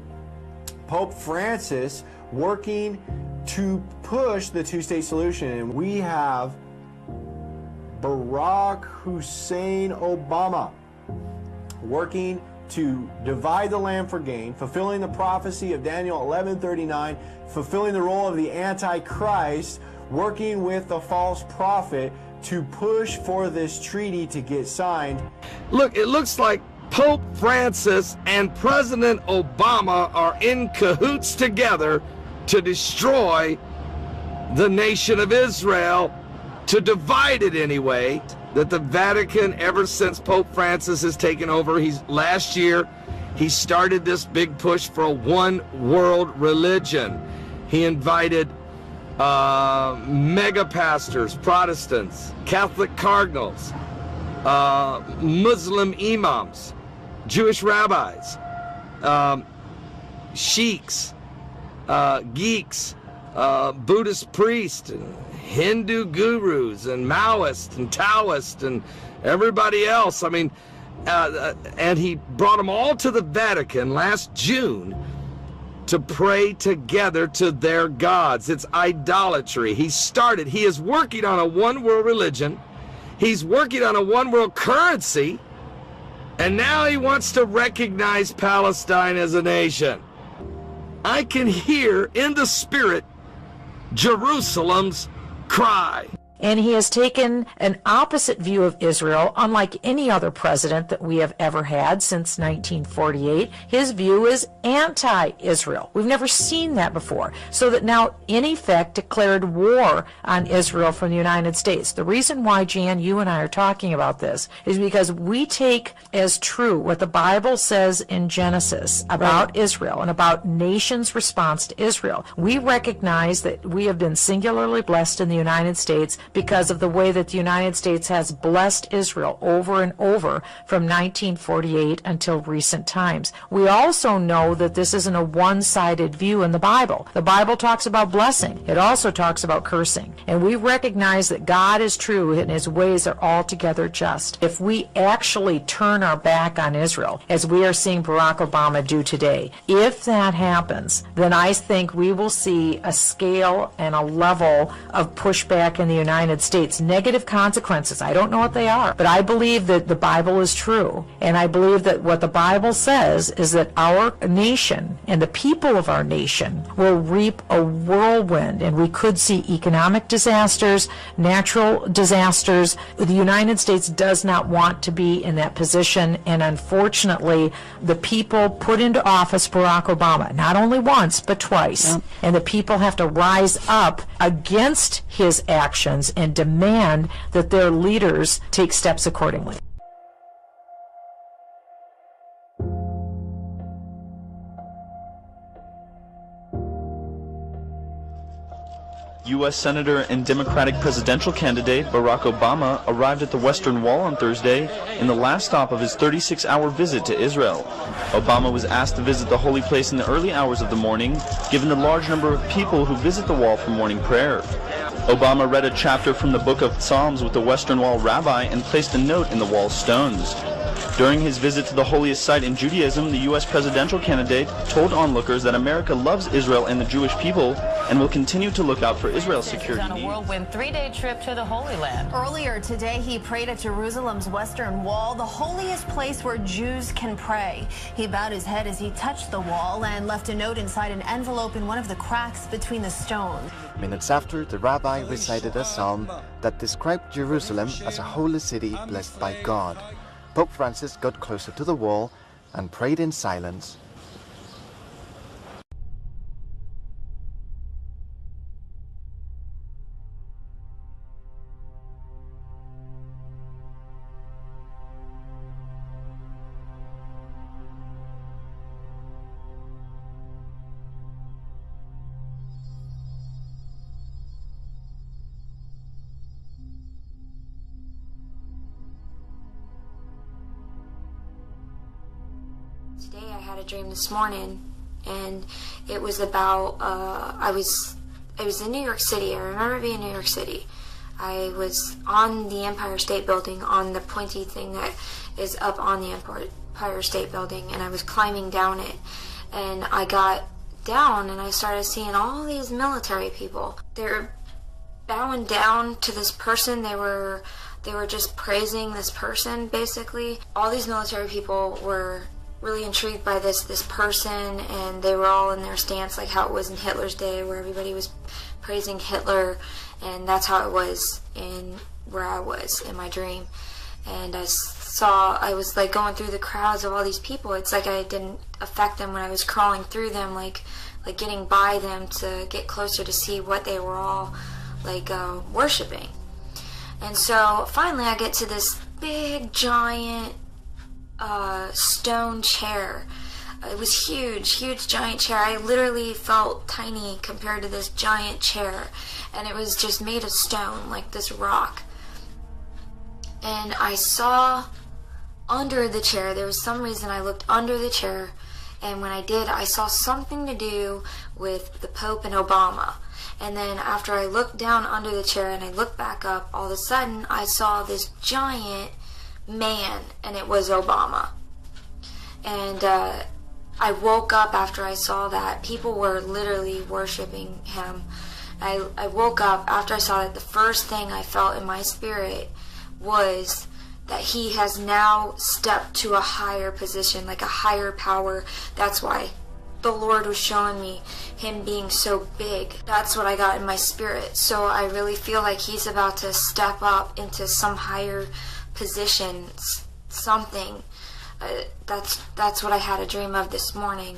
Pope Francis working to push the two-state solution. And we have Barack Hussein Obama working to divide the land for gain, fulfilling the prophecy of Daniel 11:39, fulfilling the role of the Antichrist, working with the false prophet to push for this treaty to get signed. Look, it looks like Pope Francis and President Obama are in cahoots together to destroy the nation of Israel, to divide it anyway. That the Vatican, ever since Pope Francis has taken over, last year, he started this big push for a one world religion. He invited mega pastors, Protestants, Catholic cardinals, Muslim imams, Jewish rabbis, sheiks, geeks, Buddhist priests, Hindu gurus, and Maoists and Taoists and everybody else. I mean, and he brought them all to the Vatican last June to pray together to their gods. It's idolatry. He is working on a one world religion. He's working on a one world currency. And now he wants to recognize Palestine as a nation. I can hear in the spirit Jerusalem's cry. And he has taken an opposite view of Israel, unlike any other president that we have ever had since 1948. His view is anti-Israel. We've never seen that before. So that now, in effect, declared war on Israel from the United States. The reason why, Jan, you and I are talking about this is because we take as true what the Bible says in Genesis about Israel and about nations' response to Israel. We recognize that we have been singularly blessed in the United States because of the way that the United States has blessed Israel over and over from 1948 until recent times. We also know that this isn't a one-sided view in the Bible. The Bible talks about blessing. It also talks about cursing. And we recognize that God is true and his ways are altogether just. If we actually turn our back on Israel, as we are seeing Barack Obama do today, if that happens, then I think we will see a scale and a level of pushback in the United States, negative consequences. I don't know what they are, but I believe that the Bible is true, and I believe that what the Bible says is that our nation and the people of our nation will reap a whirlwind, and we could see economic disasters, natural disasters. The United States does not want to be in that position, and unfortunately, the people put into office Barack Obama, not only once, but twice, and the people have to rise up against his actions and demand that their leaders take steps accordingly. U.S. Senator and Democratic presidential candidate Barack Obama arrived at the Western Wall on Thursday in the last stop of his 36-hour visit to Israel. Obama was asked to visit the holy place in the early hours of the morning, given the large number of people who visit the wall for morning prayer. Obama read a chapter from the Book of Psalms with the Western Wall rabbi and placed a note in the wall stones. During his visit to the holiest site in Judaism, the U.S. presidential candidate told onlookers that America loves Israel and the Jewish people and will continue to look out for Israel's security needs. On a whirlwind three-day trip to the Holy Land. Earlier today, he prayed at Jerusalem's Western Wall, the holiest place where Jews can pray. He bowed his head as he touched the wall and left a note inside an envelope in one of the cracks between the stones. Minutes after, the rabbi recited a psalm that described Jerusalem as a holy city blessed by God. Pope Francis got closer to the wall and prayed in silence. Today I had a dream this morning, and it was about, I was in New York City. I remember being in New York City. I was on the Empire State Building, on the pointy thing that is up on the Empire State Building, and I was climbing down it. And I got down, and I started seeing all these military people. They're bowing down to this person. They were just praising this person, basically. All these military people were really intrigued by this person, and they were all in their stance like how it was in Hitler's day, where everybody was praising Hitler, and that's how it was in where I was in my dream. And I was like going through the crowds of all these people. It's like I didn't affect them when I was crawling through them, like getting by them to get closer to see what they were all like worshiping. And so finally I get to this big giant stone chair. It was huge giant chair. I literally felt tiny compared to this giant chair, and it was just made of stone, like this rock. And I saw under the chair, there was some reason I looked under the chair, and when I did, I saw something to do with the Pope and Obama. And then after I looked down under the chair and I looked back up, all of a sudden I saw this giant man, and it was Obama. And I woke up after I saw that. People were literally worshiping him. I woke up after I saw that. The first thing I felt in my spirit was that he has now stepped to a higher position, like a higher power. That's why the Lord was showing me him being so big. That's what I got in my spirit. So I really feel like he's about to step up into some higher position, something. That's what I had a dream of this morning.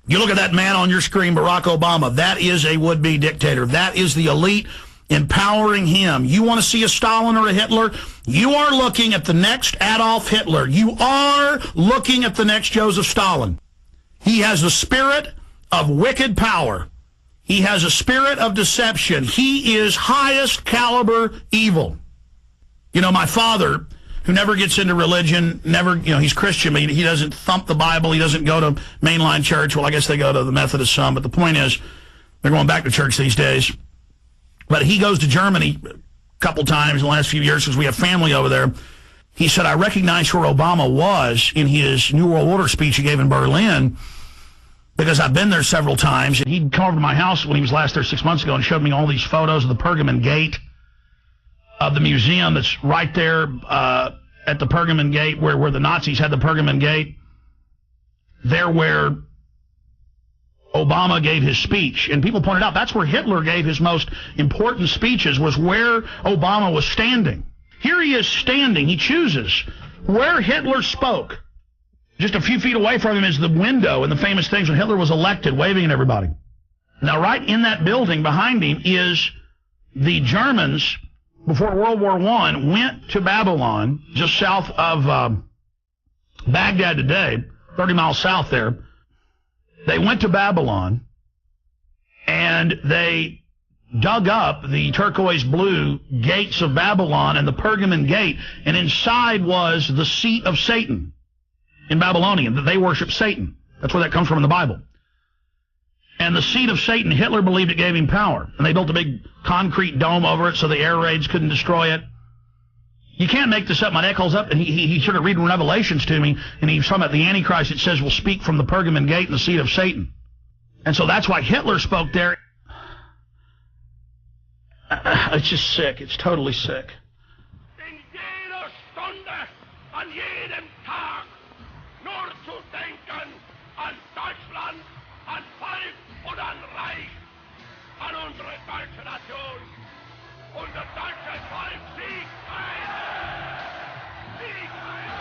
You look at that man on your screen, Barack Obama. That is a would-be dictator. That is the elite empowering him. You want to see a Stalin or a Hitler? You are looking at the next Adolf Hitler. You are looking at the next Joseph Stalin. He has a spirit of wicked power. He has a spirit of deception. He is highest caliber evil. You know, my father, who never gets into religion, he's Christian, but he doesn't thump the Bible. He doesn't go to mainline church. Well, I guess they go to the Methodist some, but the point is, they're going back to church these days. But he goes to Germany a couple times in the last few years because we have family over there. He said, I recognize where Obama was in his New World Order speech he gave in Berlin because I've been there several times. And he'd come over to my house when he was last there 6 months ago and showed me all these photos of the Pergamon Gate, of the museum that's right there at the Pergamon Gate where the Nazis had the Pergamon Gate, there where Obama gave his speech. And people pointed out that's where Hitler gave his most important speeches, was where Obama was standing. Here he is standing. He chooses where Hitler spoke. Just a few feet away from him is the window and the famous things when Hitler was elected, waving at everybody. Now, right in that building behind him is the Germans, before World War I, went to Babylon, just south of Baghdad today, 30 miles south there. They went to Babylon, and they dug up the turquoise blue gates of Babylon and the Pergamon gate, and inside was the seat of Satan in Babylonian, that they worship Satan. That's where that comes from in the Bible. And the seat of Satan, Hitler believed it gave him power. And they built a big concrete dome over it so the air raids couldn't destroy it. You can't make this up. My neck holds up, and he started reading Revelations to me, and he was talking about the Antichrist. It says will speak from the Pergamon gate and the seat of Satan. And so that's why Hitler spoke there. It's just sick. It's totally sick. In jeder Stunde, an jedem Tag, nur zu denken an Deutschland, an Volk und an Reich, an unsere deutsche Nation. Unser deutsches Volk siegt ein! Siegt ein!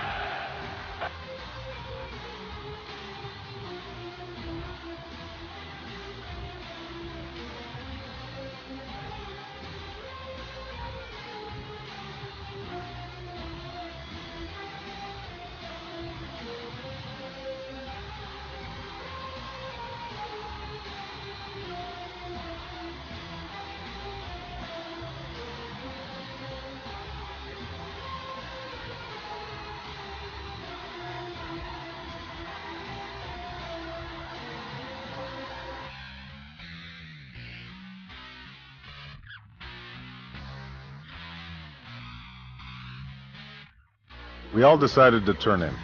We all decided to turn in.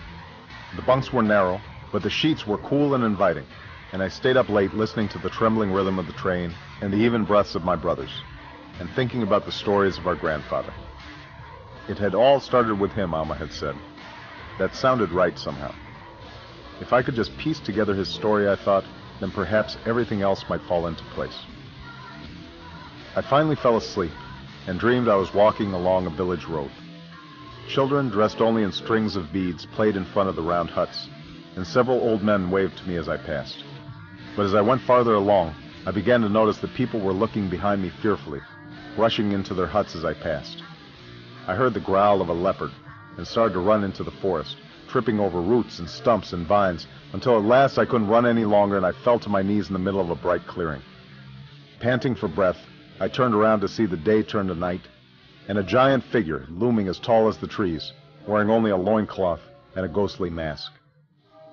The bunks were narrow, but the sheets were cool and inviting, and I stayed up late listening to the trembling rhythm of the train and the even breaths of my brothers, and thinking about the stories of our grandfather. It had all started with him, Alma had said. That sounded right somehow. If I could just piece together his story, I thought, then perhaps everything else might fall into place. I finally fell asleep and dreamed I was walking along a village road. Children dressed only in strings of beads played in front of the round huts, and several old men waved to me as I passed. But as I went farther along, I began to notice that people were looking behind me fearfully, rushing into their huts as I passed. I heard the growl of a leopard and started to run into the forest, tripping over roots and stumps and vines, until at last I couldn't run any longer and I fell to my knees in the middle of a bright clearing. Panting for breath, I turned around to see the day turn to night, and a giant figure looming as tall as the trees, wearing only a loincloth and a ghostly mask.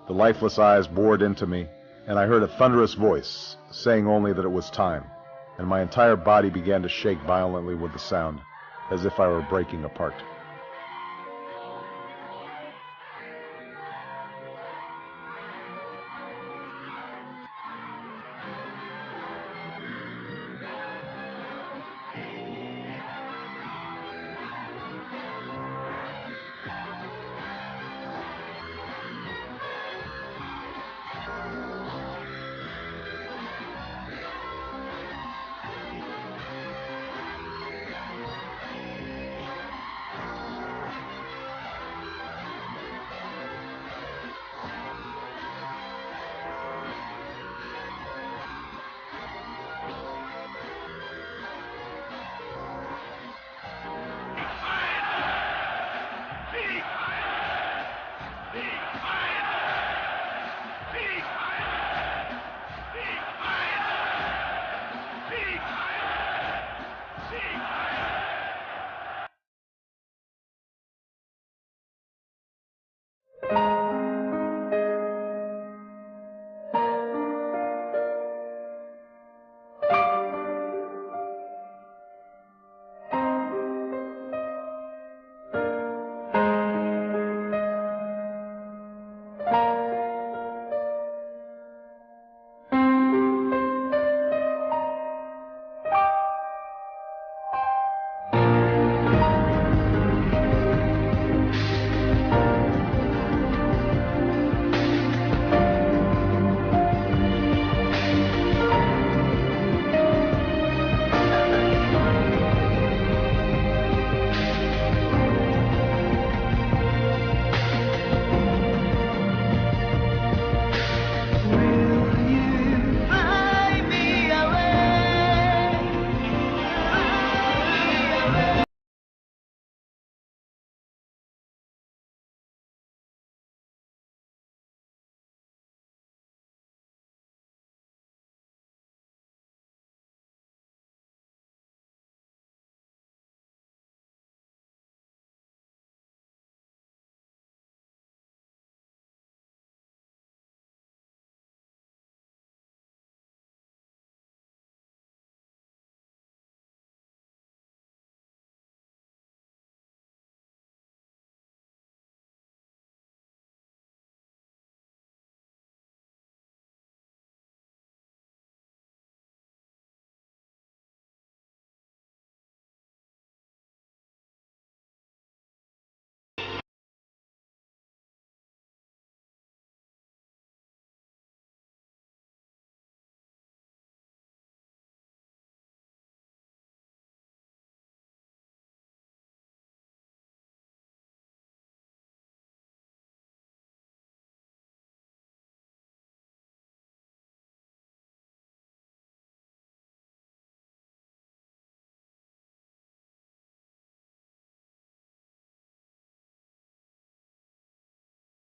The lifeless eyes bored into me, and I heard a thunderous voice saying only that it was time, and my entire body began to shake violently with the sound, as if I were breaking apart.